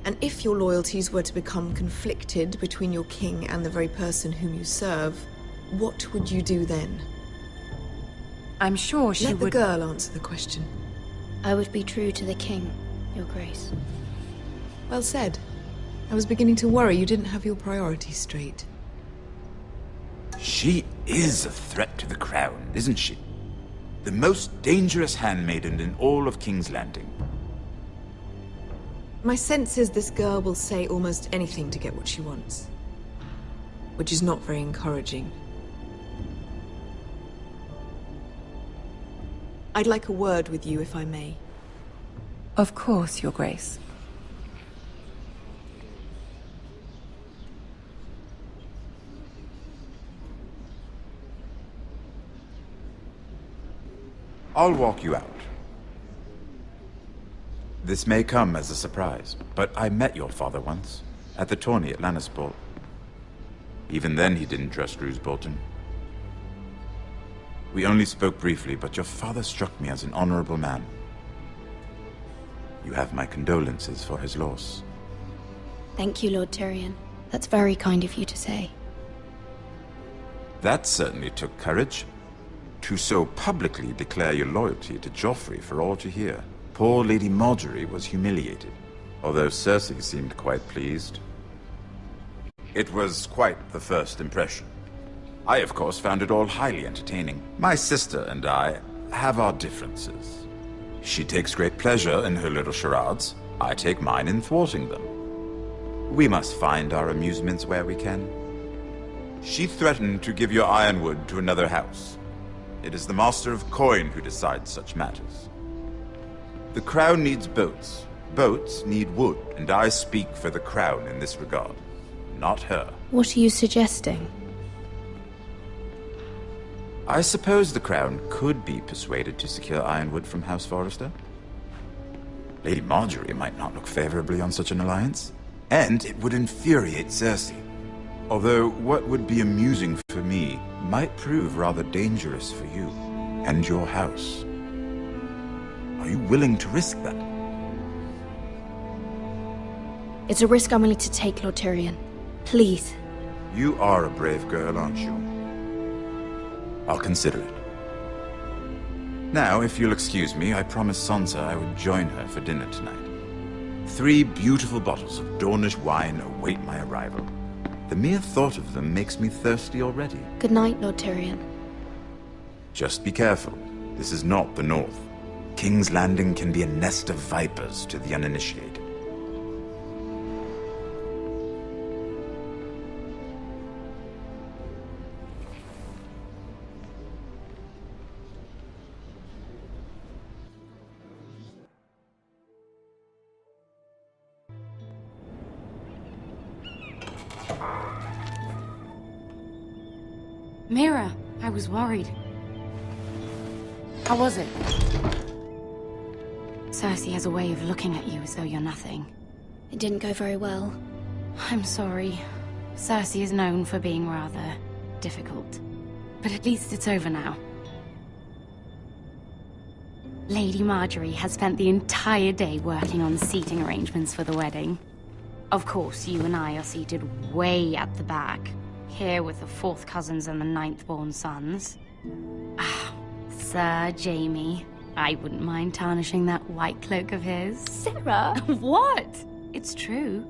And if your loyalties were to become conflicted between your king and the very person whom you serve, what would you do then? I'm sure she would... Let the girl answer the question. I would be true to the king, Your Grace. Well said. I was beginning to worry you didn't have your priorities straight. She is a threat to the crown, isn't she? The most dangerous handmaiden in all of King's Landing. My sense is this girl will say almost anything to get what she wants. Which is not very encouraging. I'd like a word with you, if I may. Of course, Your Grace. I'll walk you out. This may come as a surprise, but I met your father once, at the tourney at Lannisport. Even then he didn't trust Roose Bolton. We only spoke briefly, but your father struck me as an honorable man. You have my condolences for his loss. Thank you, Lord Tyrion. That's very kind of you to say. That certainly took courage. To so publicly declare your loyalty to Joffrey for all to hear. Poor Lady Marjorie was humiliated, although Cersei seemed quite pleased. It was quite the first impression. I, of course, found it all highly entertaining. My sister and I have our differences. She takes great pleasure in her little charades. I take mine in thwarting them. We must find our amusements where we can. She threatened to give your ironwood to another house. It is the Master of Coin who decides such matters. The Crown needs boats. Boats need wood, and I speak for the Crown in this regard, not her. What are you suggesting? I suppose the Crown could be persuaded to secure ironwood from House Forrester. Lady Marjorie might not look favorably on such an alliance, and it would infuriate Cersei. Although what would be amusing for me might prove rather dangerous for you and your house. Are you willing to risk that? It's a risk I'm willing to take, Lord Tyrion. Please. You are a brave girl, aren't you? I'll consider it. Now, if you'll excuse me, I promised Sansa I would join her for dinner tonight. 3 beautiful bottles of Dornish wine await my arrival. The mere thought of them makes me thirsty already. Good night, Lord Tyrion. Just be careful. This is not the North. King's Landing can be a nest of vipers to the uninitiated. Mira, I was worried. How was it? Cersei has a way of looking at you as though you're nothing. It didn't go very well. I'm sorry. Cersei is known for being rather difficult. But at least it's over now. Lady Marjorie has spent the entire day working on seating arrangements for the wedding. Of course, you and I are seated way at the back. Here with the 4th cousins and the 9th-born sons. Ah, Sir Jaime. I wouldn't mind tarnishing that white cloak of his. Sarah! What? It's true.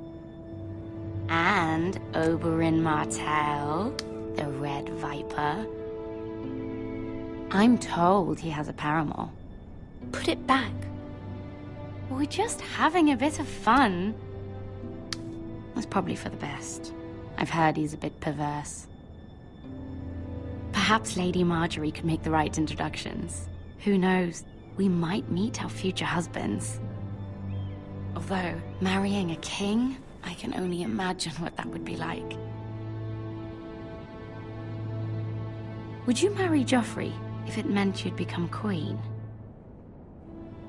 And Oberyn Martell, the Red Viper. I'm told he has a paramour. Put it back. We're just having a bit of fun. That's probably for the best. I've heard he's a bit perverse. Perhaps Lady Marjorie could make the right introductions. Who knows? We might meet our future husbands. Although, marrying a king, I can only imagine what that would be like. Would you marry Joffrey if it meant you'd become queen?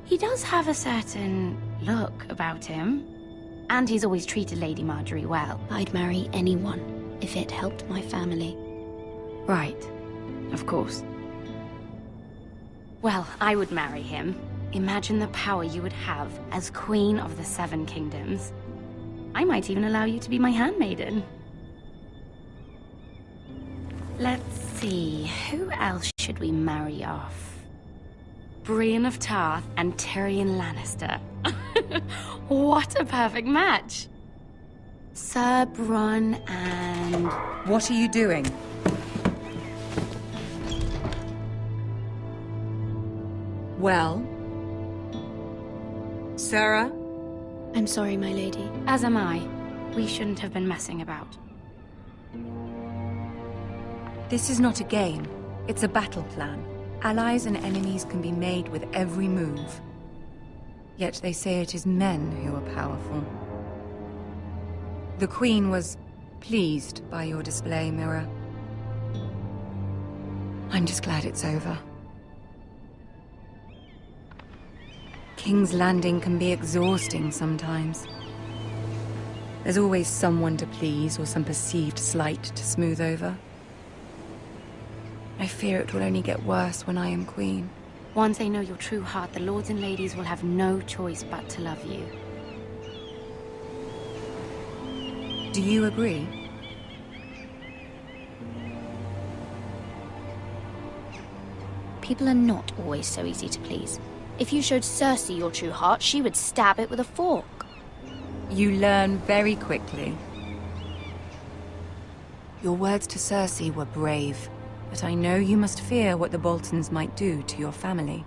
He does have a certain look about him. And he's always treated Lady Marjorie well. I'd marry anyone if it helped my family. Right. Of course. Well, I would marry him. Imagine the power you would have as Queen of the 7 Kingdoms. I might even allow you to be my handmaiden. Let's see, who else should we marry off? Brienne of Tarth and Tyrion Lannister. What a perfect match! Sir Bronn and... What are you doing? Well? Sarah? I'm sorry, my lady. As am I. We shouldn't have been messing about. This is not a game. It's a battle plan. Allies and enemies can be made with every move. Yet they say it is men who are powerful. The Queen was pleased by your display, Mira. I'm just glad it's over. King's Landing can be exhausting sometimes. There's always someone to please or some perceived slight to smooth over. I fear it will only get worse when I am queen. Once they know your true heart, the lords and ladies will have no choice but to love you. Do you agree? People are not always so easy to please. If you showed Cersei your true heart, she would stab it with a fork. You learn very quickly. Your words to Cersei were brave. But I know you must fear what the Boltons might do to your family.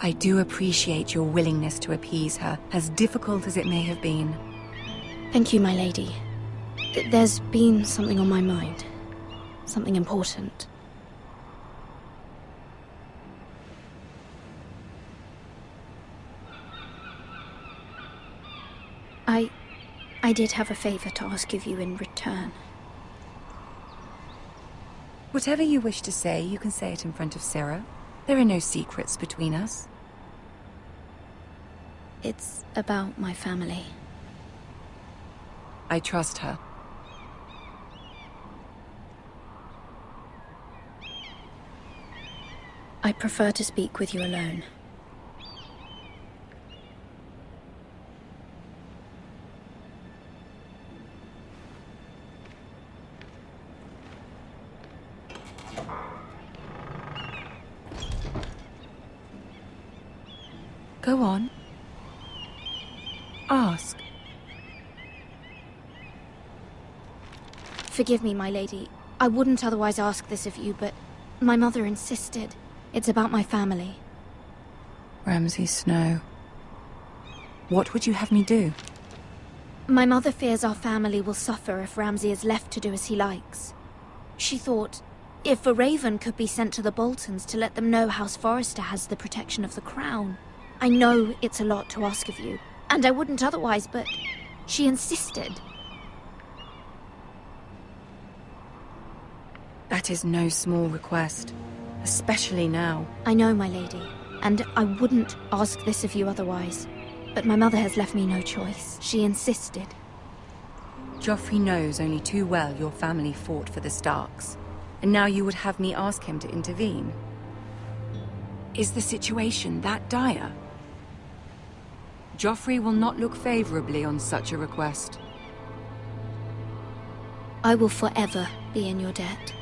I do appreciate your willingness to appease her, as difficult as it may have been. Thank you, my lady. There's been something on my mind. Something important. I did have a favor to ask of you in return. Whatever you wish to say, you can say it in front of Sarah. There are no secrets between us. It's about my family. I trust her. I prefer to speak with you alone. Go on. Ask. Forgive me, my lady. I wouldn't otherwise ask this of you, but my mother insisted. It's about my family. Ramsay Snow. What would you have me do? My mother fears our family will suffer if Ramsay is left to do as he likes. She thought, if a raven could be sent to the Boltons to let them know House Forrester has the protection of the crown. I know it's a lot to ask of you, and I wouldn't otherwise, but she insisted. That is no small request, especially now. I know, my lady, and I wouldn't ask this of you otherwise. But my mother has left me no choice. She insisted. Joffrey knows only too well your family fought for the Starks, and now you would have me ask him to intervene. Is the situation that dire? Joffrey will not look favorably on such a request. I will forever be in your debt.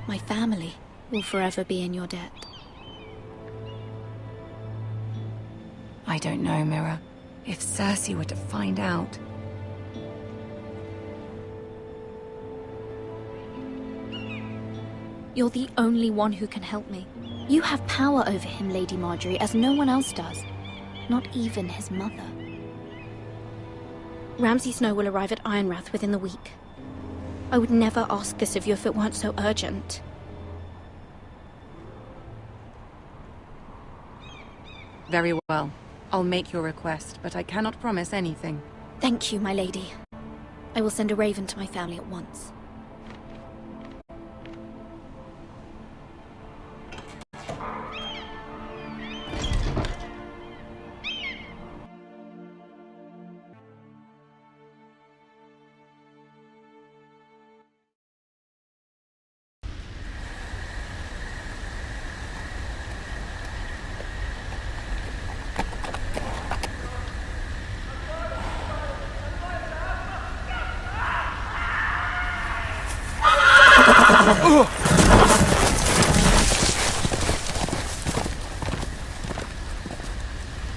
My family will forever be in your debt. I don't know, Mira. If Cersei were to find out... You're the only one who can help me. You have power over him, Lady Marjorie, as no one else does. Not even his mother. Ramsay Snow will arrive at Ironrath within the week. I would never ask this of you if it weren't so urgent. Very well. I'll make your request, but I cannot promise anything. Thank you, my lady. I will send a raven to my family at once.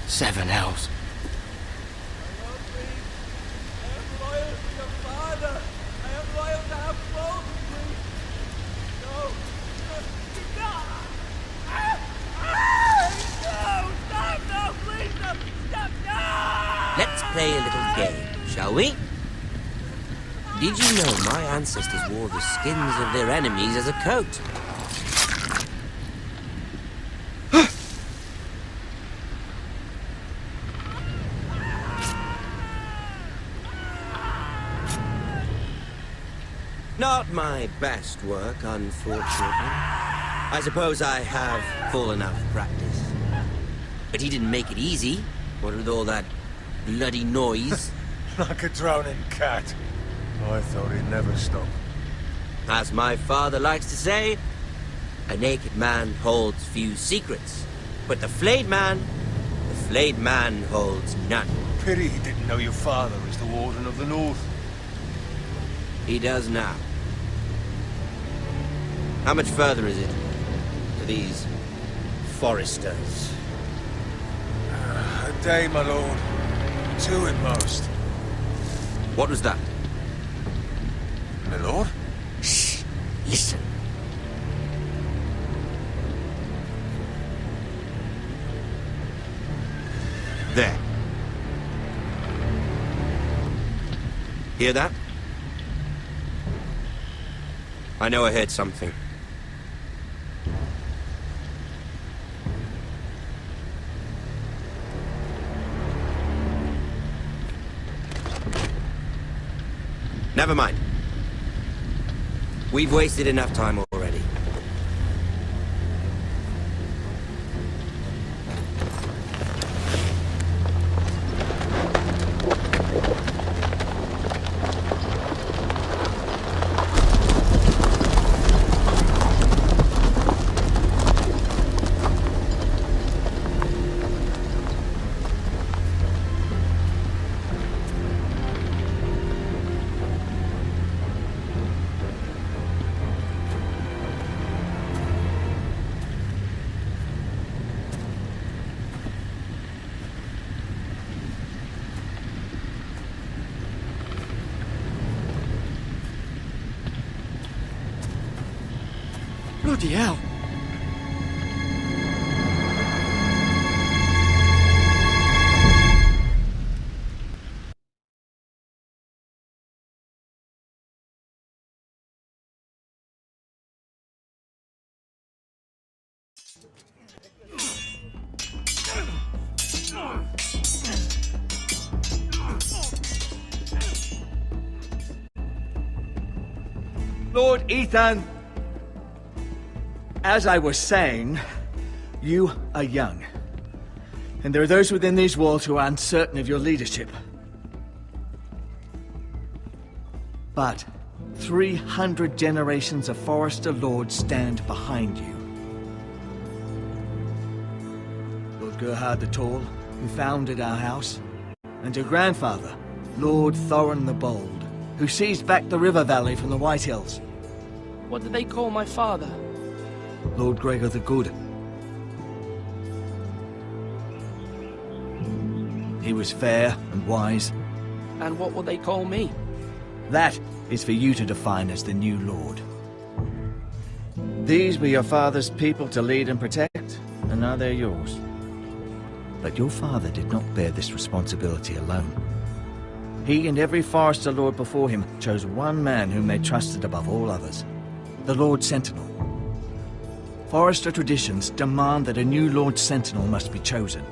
Seven hells. Let's play a little game, shall we? Did you know my ancestors wore the skins of their enemies as a coat? Not my best work, unfortunately. I suppose I have full enough practice. But he didn't make it easy, what with all that bloody noise. Like a drowning cat. I thought he'd never stop. As my father likes to say, a naked man holds few secrets. But the flayed man holds none. Pity he didn't know your father is the Warden of the North. He does now. How much further is it to these Forresters? A day, my lord. 2 at most. What was that? My lord? Shh! Listen. There. Hear that? I know I heard something. Never mind. We've wasted enough time already. Bloody hell. Lord Ethan, as I was saying, you are young. And there are those within these walls who are uncertain of your leadership. But 300 generations of Forester Lords stand behind you. Lord Gerhard the Tall, who founded our house, and your grandfather, Lord Thorin the Bold, who seized back the river valley from the White Hills. What did they call my father? Lord Gregor the Good. He was fair and wise. And what will they call me? That is for you to define as the new lord. These were your father's people to lead and protect, and now they're yours. But your father did not bear this responsibility alone. He and every Forester Lord before him chose one man whom they trusted above all others, the Lord Sentinel. Forester traditions demand that a new Lord Sentinel must be chosen.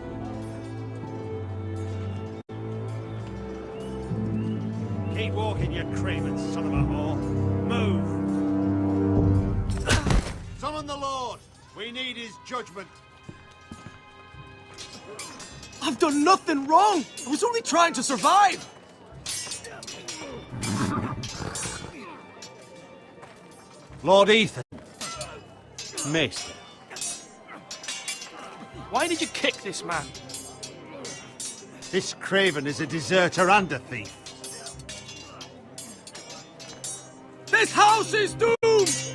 Keep walking, you craven son of a whore. Move! Summon the Lord! We need his judgment. I've done nothing wrong! I was only trying to survive! Lord Ethan. Maester. Why did you kick this man? This craven is a deserter and a thief. This house is doomed!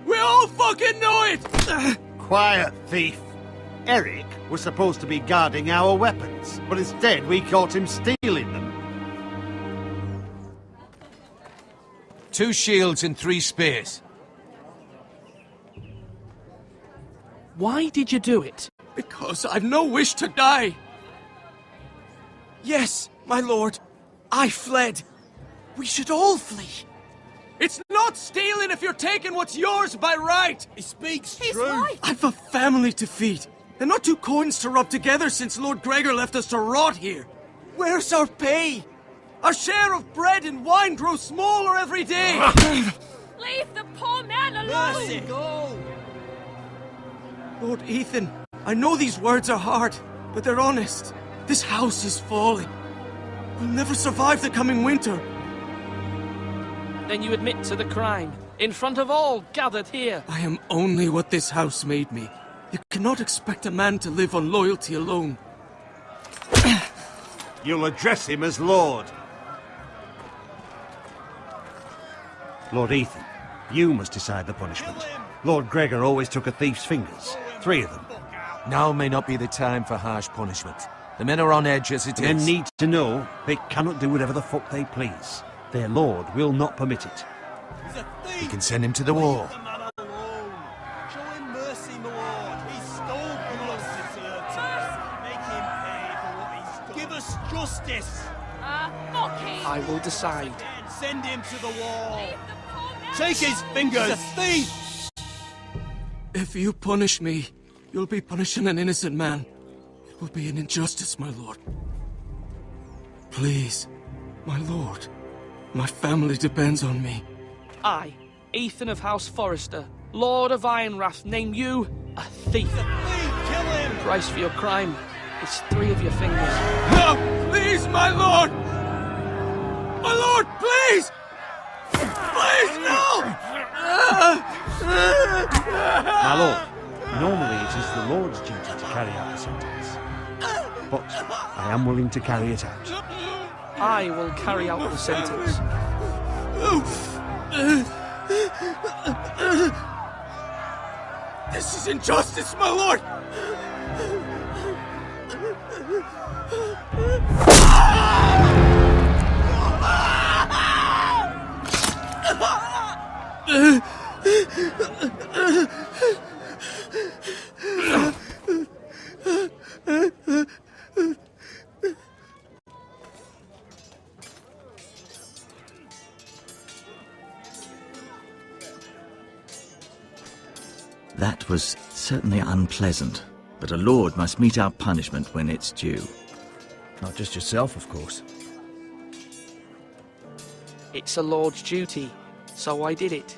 We all fucking know it! Quiet, thief. Eric was supposed to be guarding our weapons, but instead we caught him stealing them. 2 shields and 3 spears. Why did you do it? Because I've no wish to die. Yes, my lord, I fled. We should all flee. It's not stealing if you're taking what's yours by right. He speaks He's true. right. I've a family to feed, and not 2 coins to rub together since Lord Gregor left us to rot here. Where's our pay? Our share of bread and wine grows smaller every day. Leave the poor man alone! Mercy. Lord Ethan, I know these words are hard, but they're honest. This house is falling. We'll never survive the coming winter. Then you admit to the crime, in front of all gathered here. I am only what this house made me. You cannot expect a man to live on loyalty alone. You'll address him as Lord. Lord Ethan, you must decide the punishment. Lord Gregor always took a thief's fingers. 3 of them. Now may not be the time for harsh punishment. The men are on edge as it is. Men need to know they cannot do whatever the fuck they please. Their lord will not permit it. We can send him to the wall. Show him mercy, my lord. He stole from us, deserter. Make him pay for what he's done. Give us justice. Fuck him! I will decide. Send him to the wall. Take his fingers. He's a thief. If you punish me, you'll be punishing an innocent man. It will be an injustice, my lord. Please, my lord. My family depends on me. I, Ethan of House Forester, Lord of Ironwrath, name you a thief. Kill him. Price for your crime is 3 of your fingers. No! Please, my lord! My lord, please! Please, no! My lord, normally it is the Lord's duty to carry out the sentence. But I am willing to carry it out. I will carry out the sentence. This is injustice, my lord! That was certainly unpleasant, but a lord must mete out punishment when it's due. Not just yourself, of course. It's a lord's duty, so I did it.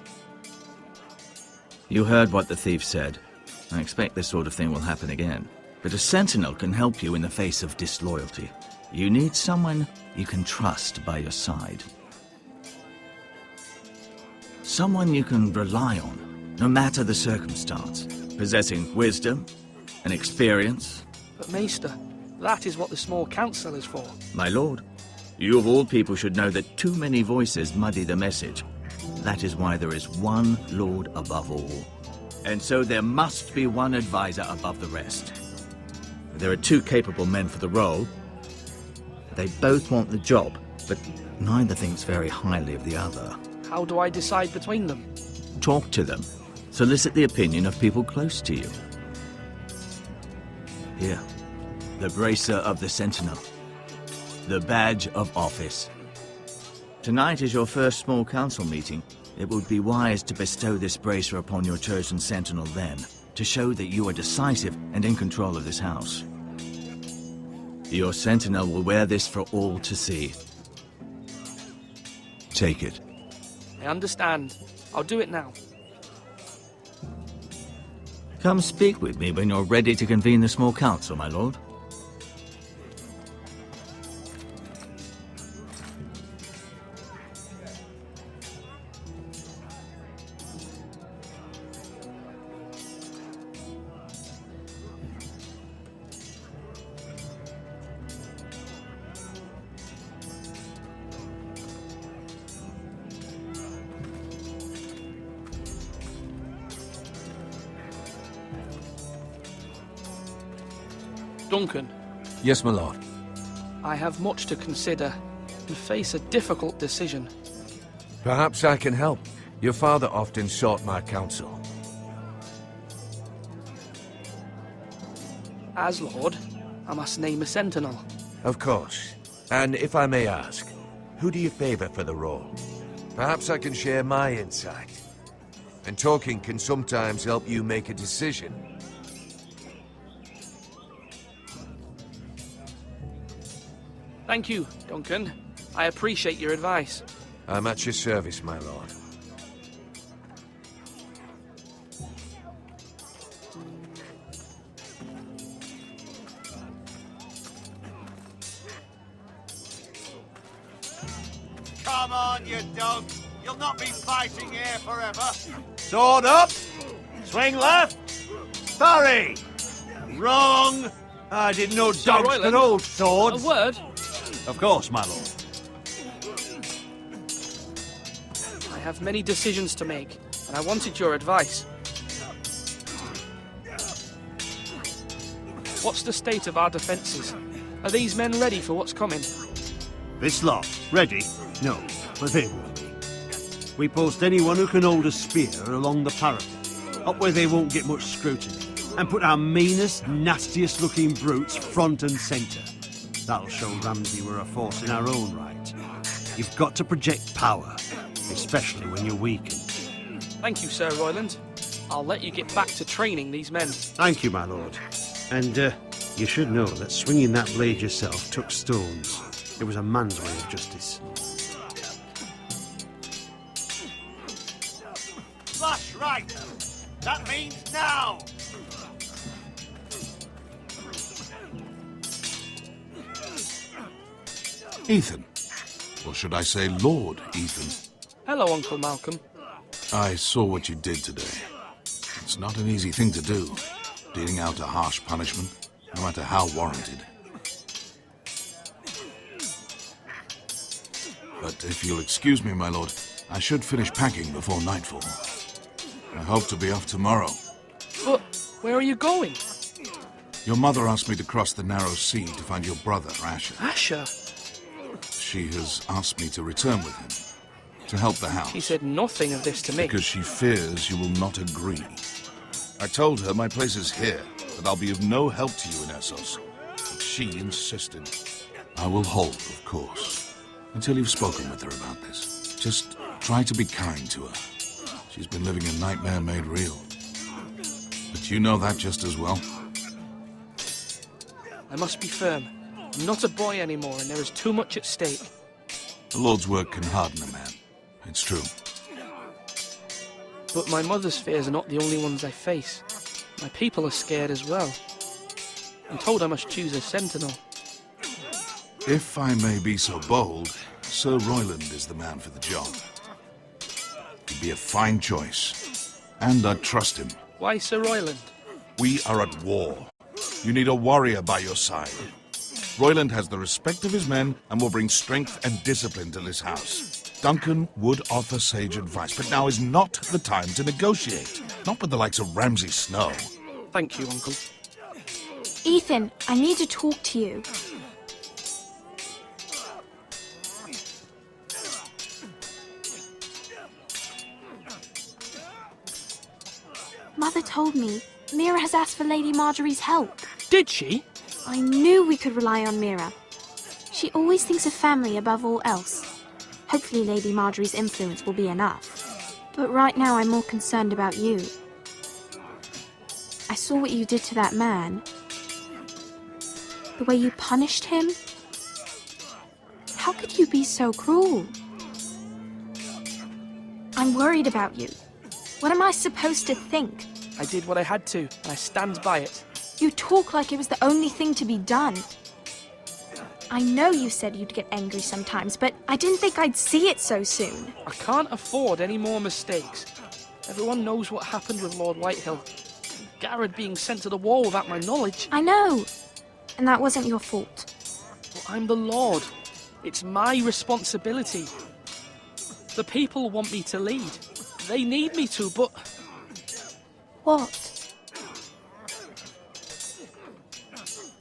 You heard what the thief said. I expect this sort of thing will happen again. But a sentinel can help you in the face of disloyalty. You need someone you can trust by your side. Someone you can rely on, no matter the circumstance. Possessing wisdom and experience. But Maester, that is what the small council is for. My lord, you of all people should know that too many voices muddy the message. That is why there is one lord above all. And so there must be one advisor above the rest. There are two capable men for the role. They both want the job, but neither thinks very highly of the other. How do I decide between them? Talk to them. Solicit the opinion of people close to you. Here, the bracer of the sentinel. The badge of office. Tonight is your first small council meeting. It would be wise to bestow this bracer upon your chosen sentinel then, to show that you are decisive and in control of this house. Your sentinel will wear this for all to see. Take it. I understand. I'll do it now. Come speak with me when you're ready to convene the small council, my lord. Duncan. Yes, my lord. I have much to consider and face a difficult decision. Perhaps I can help. Your father often sought my counsel. As Lord, I must name a sentinel. Of course. And if I may ask, who do you favor for the role? Perhaps I can share my insight. And talking can sometimes help you make a decision. Thank you, Duncan. I appreciate your advice. I'm at your service, my lord. Come on, you dogs. You'll not be fighting here forever. Sword up. Swing left. Parry. Wrong. I didn't know dogs could hold swords. A word? Of course, my lord. I have many decisions to make, and I wanted your advice. What's the state of our defences? Are these men ready for what's coming? This lot, ready? No, but they will be. We post anyone who can hold a spear along the parapet, up where they won't get much scrutiny, and put our meanest, nastiest looking brutes front and centre. That'll show Ramsay we're a force in our own right. You've got to project power, especially when you're weakened. Thank you, Sir Royland. I'll let you get back to training these men. Thank you, my lord. And, you should know that swinging that blade yourself took stones. It was a man's way of justice. Flash right! That means now! Ethan. Or should I say Lord Ethan? Hello, Uncle Malcolm. I saw what you did today. It's not an easy thing to do, dealing out a harsh punishment, no matter how warranted. But if you'll excuse me, my lord, I should finish packing before nightfall. I hope to be off tomorrow. But where are you going? Your mother asked me to cross the narrow sea to find your brother, Asher. Asher? She has asked me to return with him, to help the house. She said nothing of this to me. Because she fears you will not agree. I told her my place is here, that I'll be of no help to you in Essos. But she insisted. I will hold, of course, until you've spoken with her about this. Just try to be kind to her. She's been living a nightmare made real. But you know that just as well. I must be firm. I'm not a boy anymore, and there is too much at stake. The Lord's work can harden a man. It's true. But my mother's fears are not the only ones I face. My people are scared as well. I'm told I must choose a sentinel. If I may be so bold, Sir Royland is the man for the job. He'd be a fine choice. And I trust him. Why Sir Royland? We are at war. You need a warrior by your side. Royland has the respect of his men and will bring strength and discipline to this house. Duncan would offer sage advice, but now is not the time to negotiate. Not with the likes of Ramsay Snow. Thank you, Uncle. Ethan, I need to talk to you. Mother told me Mira has asked for Lady Marjorie's help. Did she? I knew we could rely on Mira. She always thinks of family above all else. Hopefully Lady Marjorie's influence will be enough. But right now I'm more concerned about you. I saw what you did to that man. The way you punished him. How could you be so cruel? I'm worried about you. What am I supposed to think? I did what I had to, and I stand by it. You talk like it was the only thing to be done. I know you said you'd get angry sometimes, but I didn't think I'd see it so soon. I can't afford any more mistakes. Everyone knows what happened with Lord Whitehill. Garrett being sent to the war without my knowledge. I know. And that wasn't your fault. Well, I'm the Lord. It's my responsibility. The people want me to lead. They need me to, but... What?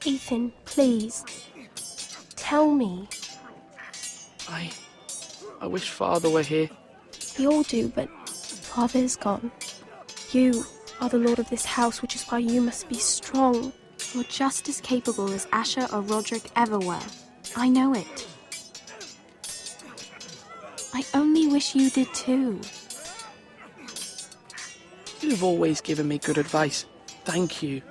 Ethan, please. Tell me. I wish Father were here. We all do, but Father is gone. You are the lord of this house, which is why you must be strong. You're just as capable as Asher or Roderick ever were. I know it. I only wish you did too. You've always given me good advice. Thank you.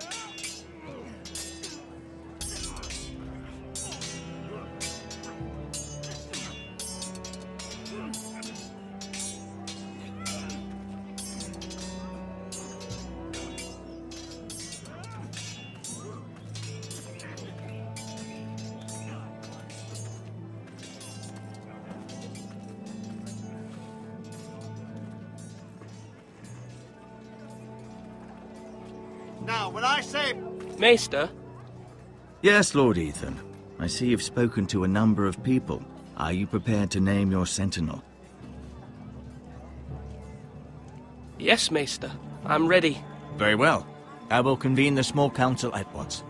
Now, when I say... Maester? Yes, Lord Ethan. I see you've spoken to a number of people. Are you prepared to name your sentinel? Yes, Maester. I'm ready. Very well. I will convene the small council at once.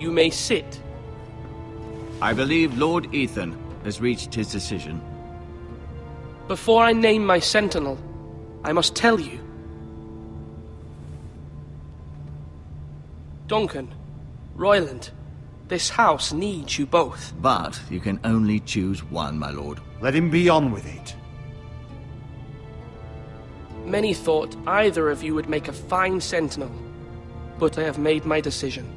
You may sit. I believe Lord Ethan has reached his decision. Before I name my sentinel, I must tell you. Duncan, Royland, this house needs you both. But you can only choose one, my lord. Let him be on with it. Many thought either of you would make a fine sentinel, but I have made my decision.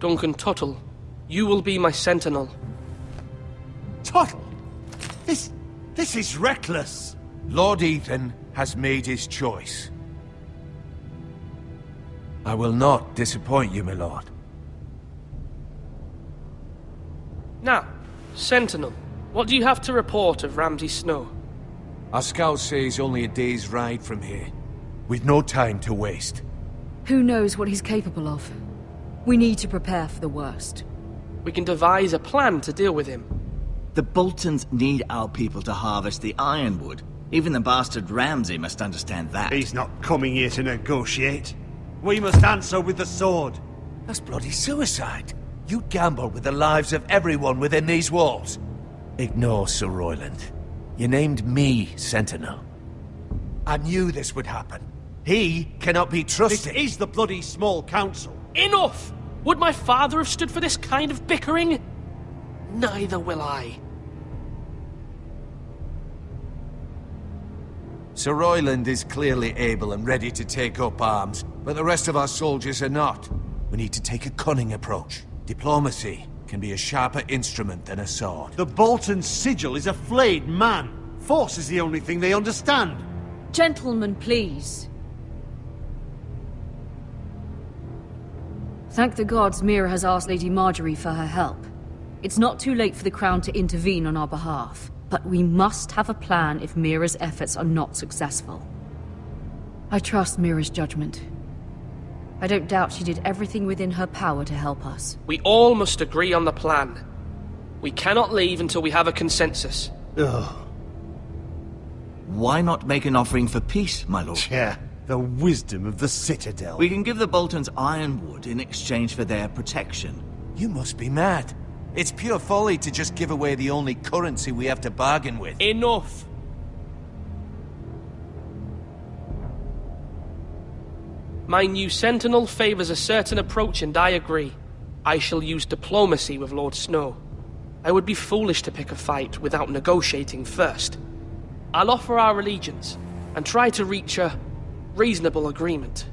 Duncan Tuttle, you will be my sentinel. Tuttle! This is reckless! Lord Ethan has made his choice. I will not disappoint you, my lord. Now, sentinel, what do you have to report of Ramsay Snow? Our scouts say he's only a day's ride from here. We've no time to waste. Who knows what he's capable of? We need to prepare for the worst. We can devise a plan to deal with him. The Boltons need our people to harvest the ironwood. Even the bastard Ramsay must understand that. He's not coming here to negotiate. We must answer with the sword. That's bloody suicide. You'd gamble with the lives of everyone within these walls. Ignore Sir Royland. You named me Sentinel. I knew this would happen. He cannot be trusted. This is the bloody small council. Enough! Would my father have stood for this kind of bickering? Neither will I. Sir Royland is clearly able and ready to take up arms, but the rest of our soldiers are not. We need to take a cunning approach. Diplomacy can be a sharper instrument than a sword. The Bolton sigil is a flayed man. Force is the only thing they understand. Gentlemen, please. Thank the gods Mira has asked Lady Marjorie for her help. It's not too late for the Crown to intervene on our behalf, but we must have a plan if Mira's efforts are not successful. I trust Mira's judgment. I don't doubt she did everything within her power to help us. We all must agree on the plan. We cannot leave until we have a consensus. Ugh. Why not make an offering for peace, my lord? Yeah, the wisdom of the Citadel. We can give the Boltons ironwood in exchange for their protection. You must be mad. It's pure folly to just give away the only currency we have to bargain with. Enough! My new Sentinel favors a certain approach, and I agree. I shall use diplomacy with Lord Snow. I would be foolish to pick a fight without negotiating first. I'll offer our allegiance, and try to reach a reasonable agreement.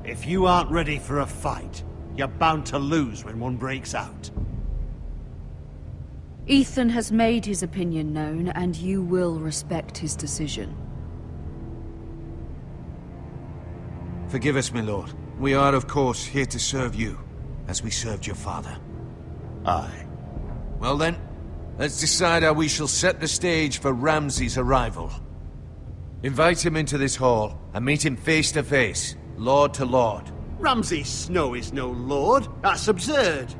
If you aren't ready for a fight, you're bound to lose when one breaks out. Ethan has made his opinion known, and you will respect his decision. Forgive us, my lord. We are, of course, here to serve you, as we served your father. Aye. Well then, let's decide how we shall set the stage for Ramsay's arrival. Invite him into this hall, and meet him face to face, lord to lord. Ramsay Snow is no lord. That's absurd.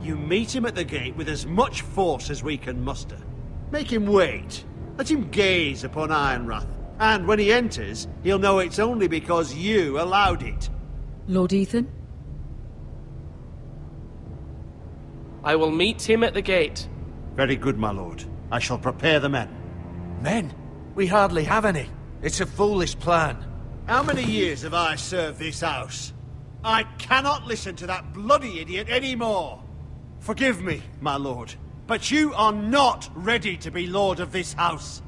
You meet him at the gate with as much force as we can muster. Make him wait. Let him gaze upon Ironrath. And when he enters, he'll know it's only because you allowed it. Lord Ethan? I will meet him at the gate. Very good, my lord. I shall prepare the men. Men? We hardly have any. It's a foolish plan. How many years have I served this house? I cannot listen to that bloody idiot anymore. Forgive me, my lord, but you are not ready to be lord of this house.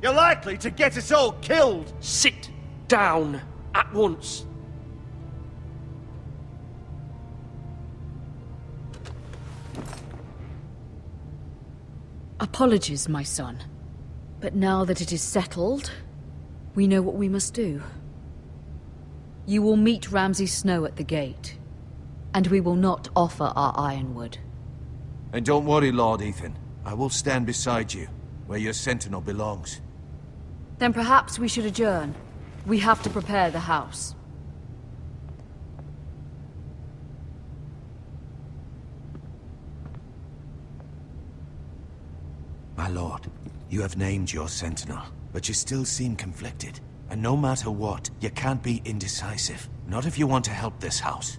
You're likely to get us all killed. Sit down at once. Apologies, my son. But now that it is settled, we know what we must do. You will meet Ramsay Snow at the gate, and we will not offer our ironwood. And don't worry, Lord Ethan. I will stand beside you, where your sentinel belongs. Then perhaps we should adjourn. We have to prepare the house. My lord, you have named your sentinel, but you still seem conflicted. And no matter what, you can't be indecisive. Not if you want to help this house.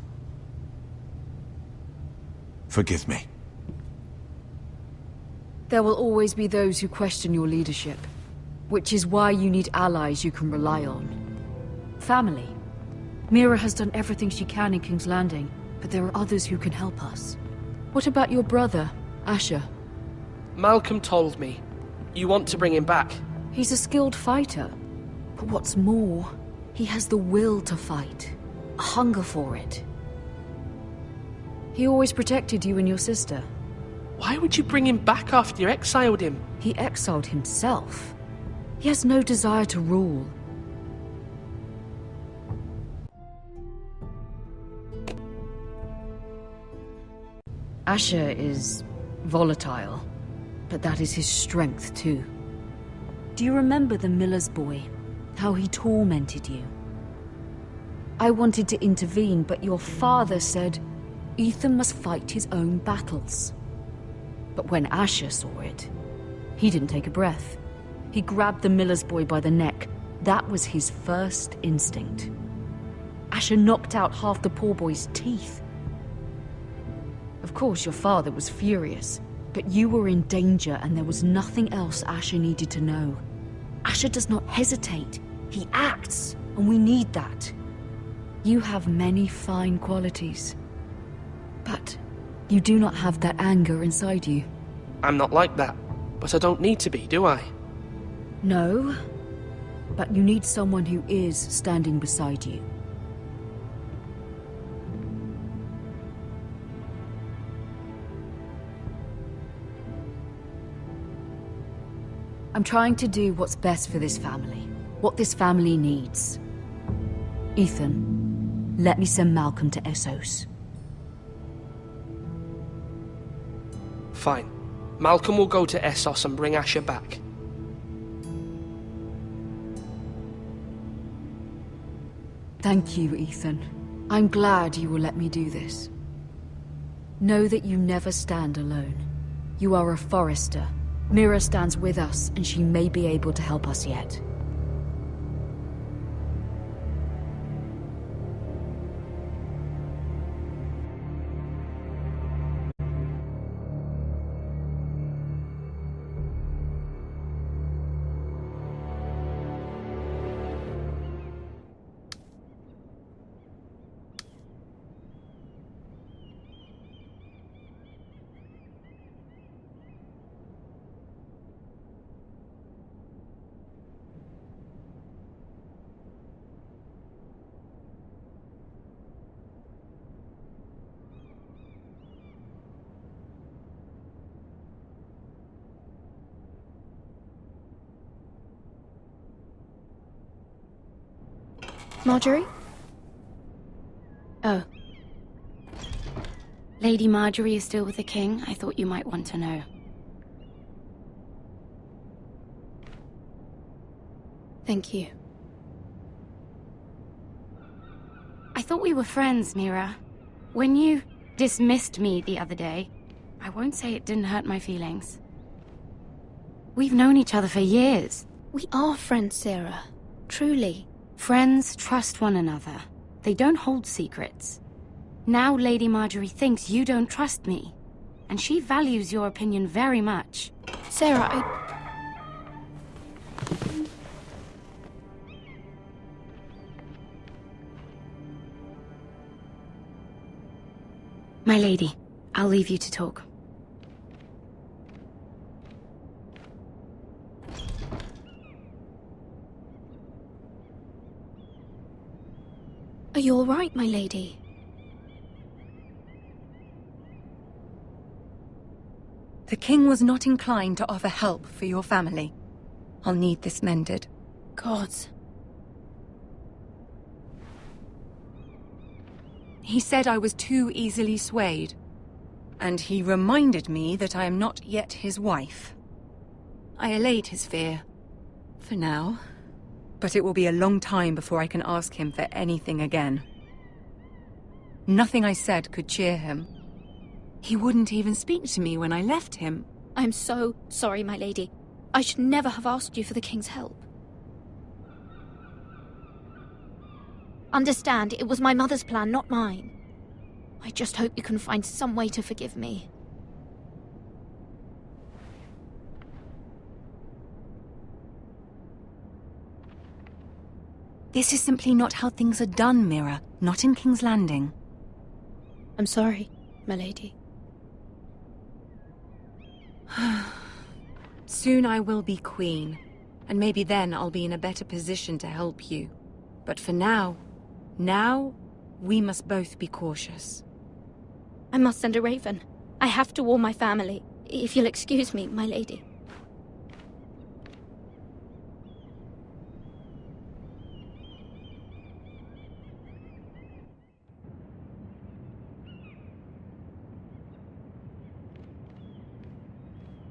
Forgive me. There will always be those who question your leadership, which is why you need allies you can rely on. Family. Mira has done everything she can in King's Landing, but there are others who can help us. What about your brother, Asher? Malcolm told me. You want to bring him back? He's a skilled fighter. But what's more, he has the will to fight. A hunger for it. He always protected you and your sister. Why would you bring him back after you exiled him? He exiled himself. He has no desire to rule. Asher is volatile, but that is his strength too. Do you remember the miller's boy? How he tormented you? I wanted to intervene, but your father said Ethan must fight his own battles. But when Asher saw it, he didn't take a breath. He grabbed the miller's boy by the neck. That was his first instinct. Asher knocked out half the poor boy's teeth. Of course, your father was furious, but you were in danger and there was nothing else Asher needed to know. Asher does not hesitate. He acts, and we need that. You have many fine qualities, but you do not have that anger inside you. I'm not like that, but I don't need to be, do I? No, but you need someone who is standing beside you. I'm trying to do what's best for this family, what this family needs. Ethan, let me send Malcolm to Essos. Fine. Malcolm will go to Essos and bring Asher back. Thank you, Ethan. I'm glad you will let me do this. Know that you never stand alone. You are a Forrester. Mira stands with us, and she may be able to help us yet. Marjorie? Oh. Lady Marjorie is still with the king? I thought you might want to know. Thank you. I thought we were friends, Mira. When you dismissed me the other day, I won't say it didn't hurt my feelings. We've known each other for years. We are friends, Sarah. Truly. Friends trust one another. They don't hold secrets. Now Lady Marjorie thinks you don't trust me, and she values your opinion very much. Sarah, My lady, I'll leave you to talk. Are you all right, my lady? The king was not inclined to offer help for your family. I'll need this mended. Gods. He said I was too easily swayed. And he reminded me that I am not yet his wife. I allayed his fear. For now. But it will be a long time before I can ask him for anything again. Nothing I said could cheer him. He wouldn't even speak to me when I left him. I'm so sorry, my lady. I should never have asked you for the king's help. Understand, it was my mother's plan, not mine. I just hope you can find some way to forgive me. This is simply not how things are done, Mira. Not in King's Landing. I'm sorry, my lady. Soon I will be queen, and maybe then I'll be in a better position to help you. But for now, we must both be cautious. I must send a raven. I have to warn my family. If you'll excuse me, my lady.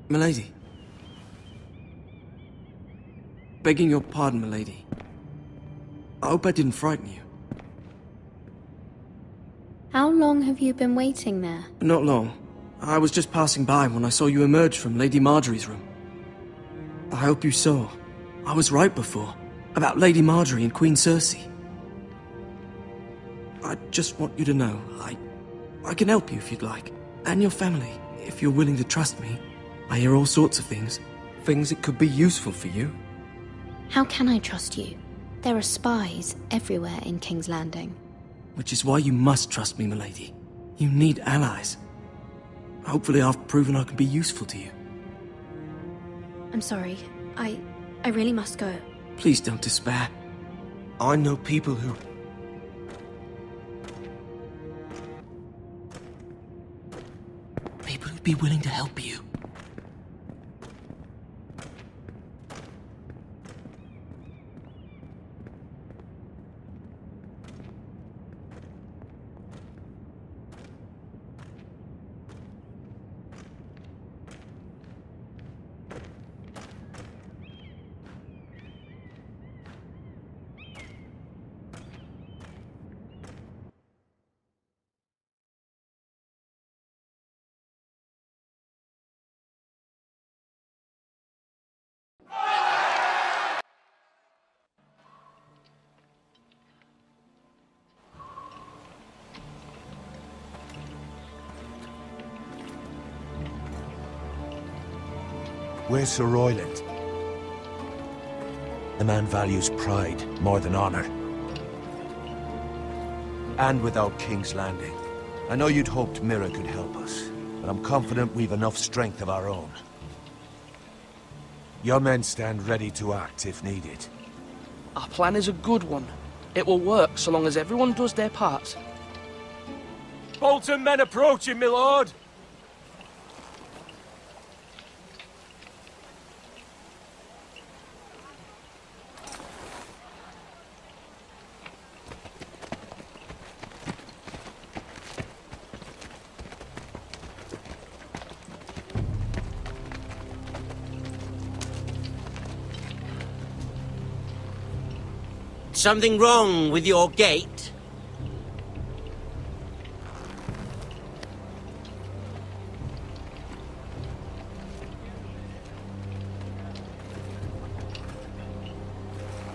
Milady. Begging your pardon, milady. I hope I didn't frighten you. How long have you been waiting there? Not long. I was just passing by when I saw you emerge from Lady Marjorie's room. I hope you saw. I was right before. About Lady Marjorie and Queen Cersei. I just want you to know, I can help you if you'd like. And your family, if you're willing to trust me. I hear all sorts of things. Things that could be useful for you. How can I trust you? There are spies everywhere in King's Landing. Which is why you must trust me, milady. You need allies. Hopefully I've proven I can be useful to you. I'm sorry. I really must go. Please don't despair. I know people who... People who'd be willing to help you. Where's Sir Royland? The man values pride more than honor. And without King's Landing. I know you'd hoped Mira could help us, but I'm confident we've enough strength of our own. Your men stand ready to act if needed. Our plan is a good one. It will work so long as everyone does their part. Bolton men approaching, my lord! Something wrong with your gate?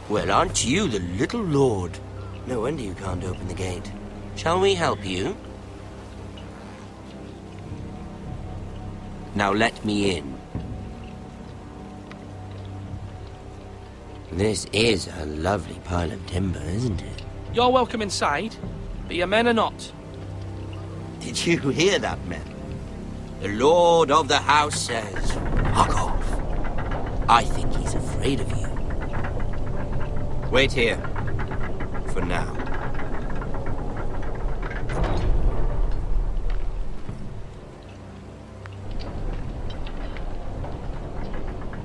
Well, aren't you the little lord? No wonder you can't open the gate. Shall we help you? Now let me in. This is a lovely pile of timber, isn't it? You're welcome inside, but your men are not. Did you hear that, men? The lord of the house says, fuck off. I think he's afraid of you. Wait here. For now.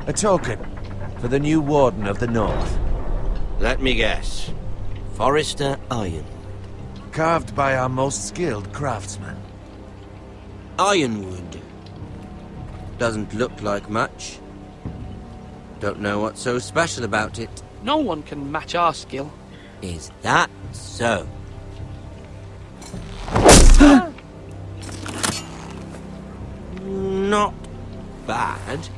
A token for the new Warden of the North. Let me guess. Forrester Iron. Carved by our most skilled craftsman. Ironwood. Doesn't look like much. Don't know what's so special about it. No one can match our skill. Is that so? Not bad.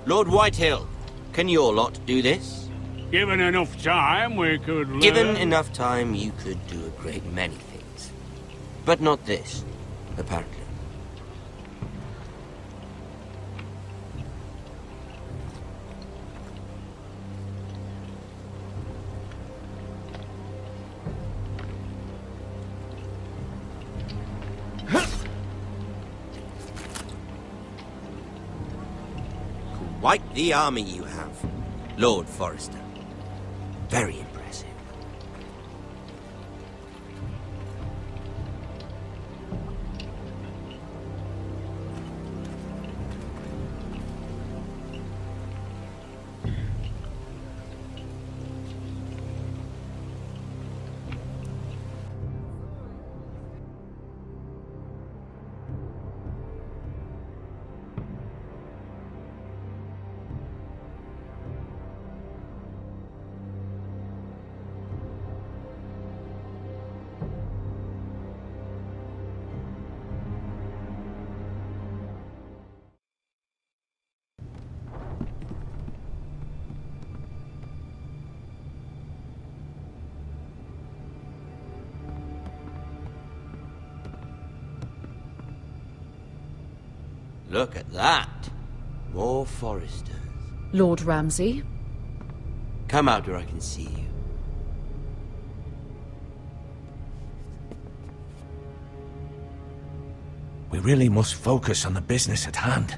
Lord Whitehill, can your lot do this? Given enough time, we could learn. Given enough time, you could do a great many things. But not this, apparently. Quite the army you have, Lord Forrester. Very impressive. Look at that. More Foresters. Lord Ramsay? Come out where I can see you. We really must focus on the business at hand.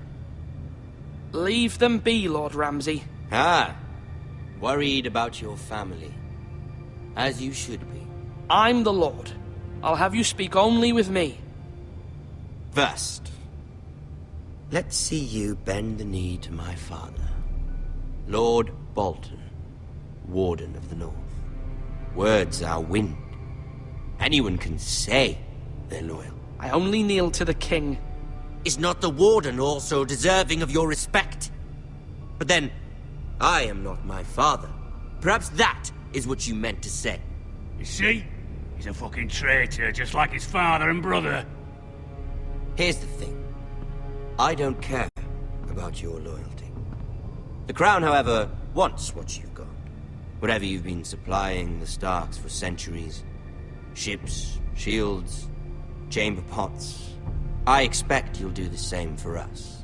Leave them be, Lord Ramsay. Ah, worried about your family. As you should be. I'm the Lord. I'll have you speak only with me. First, let's see you bend the knee to my father, Lord Bolton, Warden of the North. Words are wind. Anyone can say they're loyal. I only kneel to the king. Is not the Warden also deserving of your respect? But then, I am not my father. Perhaps that is what you meant to say. You see? He's a fucking traitor, just like his father and brother. Here's the thing. I don't care about your loyalty. The Crown, however, wants what you've got. Whatever you've been supplying the Starks for centuries. Ships, shields, chamber pots. I expect you'll do the same for us.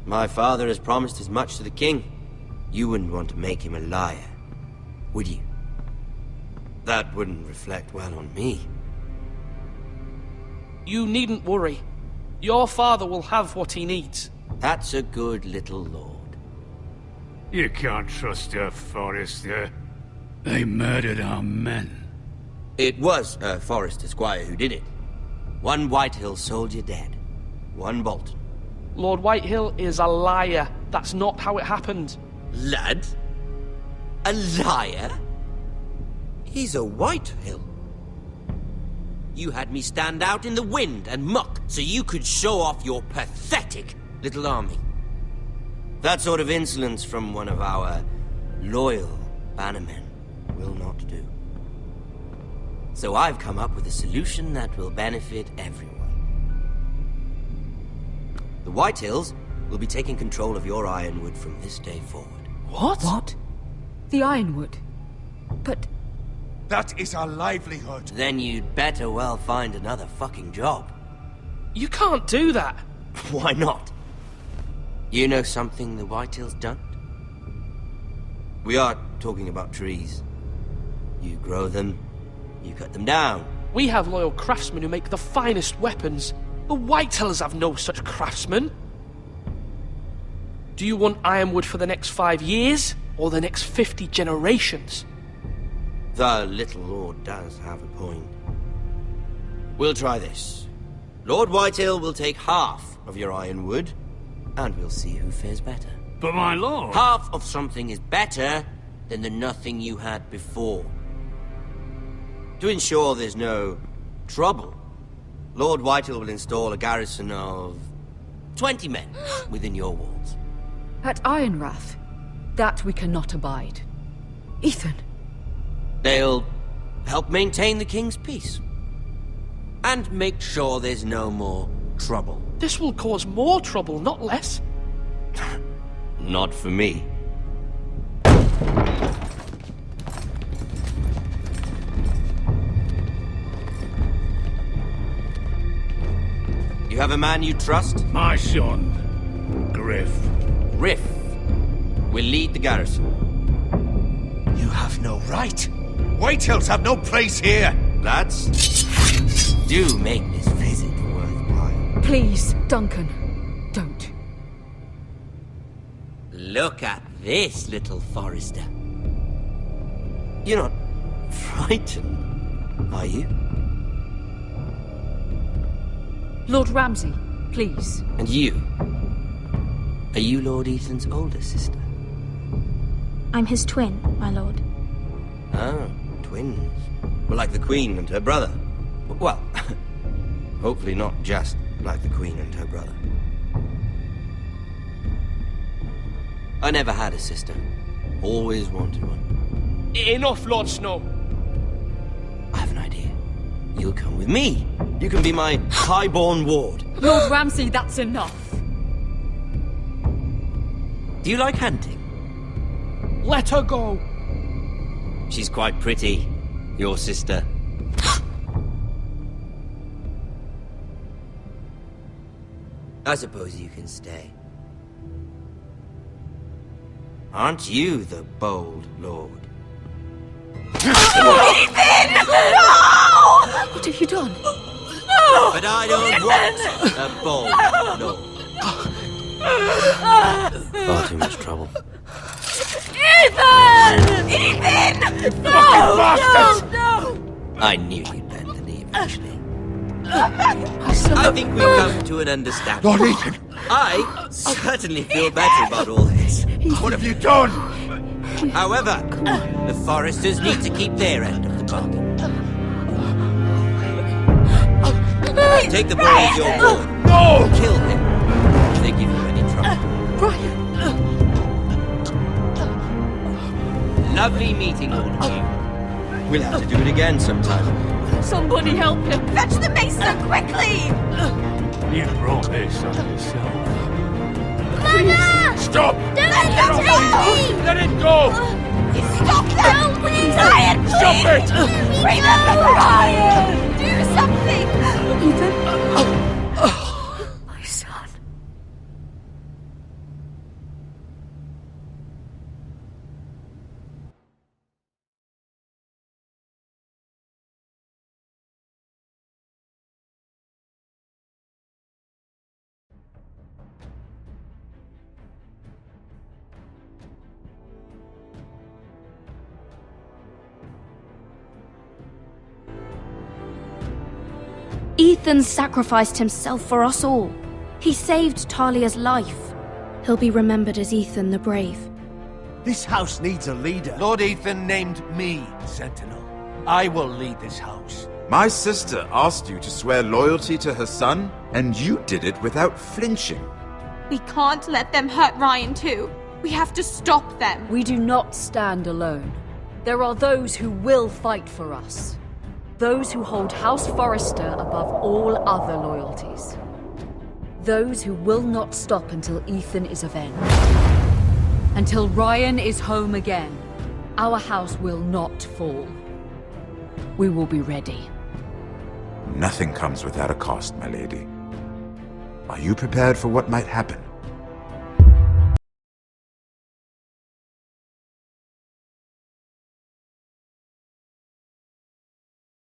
My father has promised as much to the king. You wouldn't want to make him a liar, would you? That wouldn't reflect well on me. You needn't worry. Your father will have what he needs. That's a good little lord. You can't trust a Forester. They murdered our men. It was a Forester squire who did it. One Whitehill soldier dead. One Bolton. Lord Whitehill is a liar. That's not how it happened. Lad? A liar? He's a Whitehill. You had me stand out in the wind and muck so you could show off your pathetic little army. That sort of insolence from one of our loyal bannermen will not do. So I've come up with a solution that will benefit everyone. The Whitehills will be taking control of your Ironwood from this day forward. What? What? The Ironwood? But... That is our livelihood. Then you'd better well find another fucking job. You can't do that. Why not? You know something the Whitehills don't? We are talking about trees. You grow them, you cut them down. We have loyal craftsmen who make the finest weapons. The Whitehills have no such craftsmen. Do you want Ironwood for the next 5 years, or the next 50 generations? The little lord does have a point. We'll try this. Lord Whitehill will take half of your Ironwood, and we'll see who fares better. But my lord... Half of something is better than the nothing you had before. To ensure there's no trouble, Lord Whitehill will install a garrison of 20 men within your walls. At Ironrath? That we cannot abide. Ethan! They'll help maintain the king's peace. And make sure there's no more trouble. This will cause more trouble, not less. Not for me. You have a man you trust? My son, Griff. Griff will lead the garrison. You have no right. Whitehills have no place here. Lads, do make this visit worthwhile. Please, Duncan, don't. Look at this, little Forester. You're not frightened, are you? Lord Ramsay, please. And you? Are you Lord Ethan's older sister? I'm his twin, my lord. Ah, twins. Well, like the Queen and her brother. Well, hopefully not just like the Queen and her brother. I never had a sister. Always wanted one. Enough, Lord Snow. I have an idea. You'll come with me. You can be my highborn ward. Lord Ramsay, that's enough. Do you like hunting? Let her go. She's quite pretty, your sister. I suppose you can stay. Aren't you the bold lord? Ethan! No! What have you done? No! But I don't want a bold lord. Far too much trouble. Ethan! Ethan! No! No! I knew you'd bend the knee eventually. I think we've come to an understanding. Lord Ethan! I certainly feel better about all this. What have you done? However, the Foresters need to keep their end of the bargain. Take the boy as your boy. No! Kill him if they give you any trouble. Brian! Lovely meeting all of you. We'll have to do it again sometime. Somebody help him! Fetch the mason quickly! You brought this on yourself. Mama! Stop! Don't let him take me! Let it go! Stop them! Please! Ryan, please! Stop it! Remember Ryan! Do something! Ethan? My son. Ethan sacrificed himself for us all. He saved Talia's life. He'll be remembered as Ethan the Brave. This house needs a leader. Lord Ethan named me Sentinel. I will lead this house. My sister asked you to swear loyalty to her son, and you did it without flinching. We can't let them hurt Ryan too. We have to stop them. We do not stand alone. There are those who will fight for us. Those who hold House Forrester above all other loyalties. Those who will not stop until Ethan is avenged. Until Ryan is home again, our house will not fall. We will be ready. Nothing comes without a cost, my lady. Are you prepared for what might happen?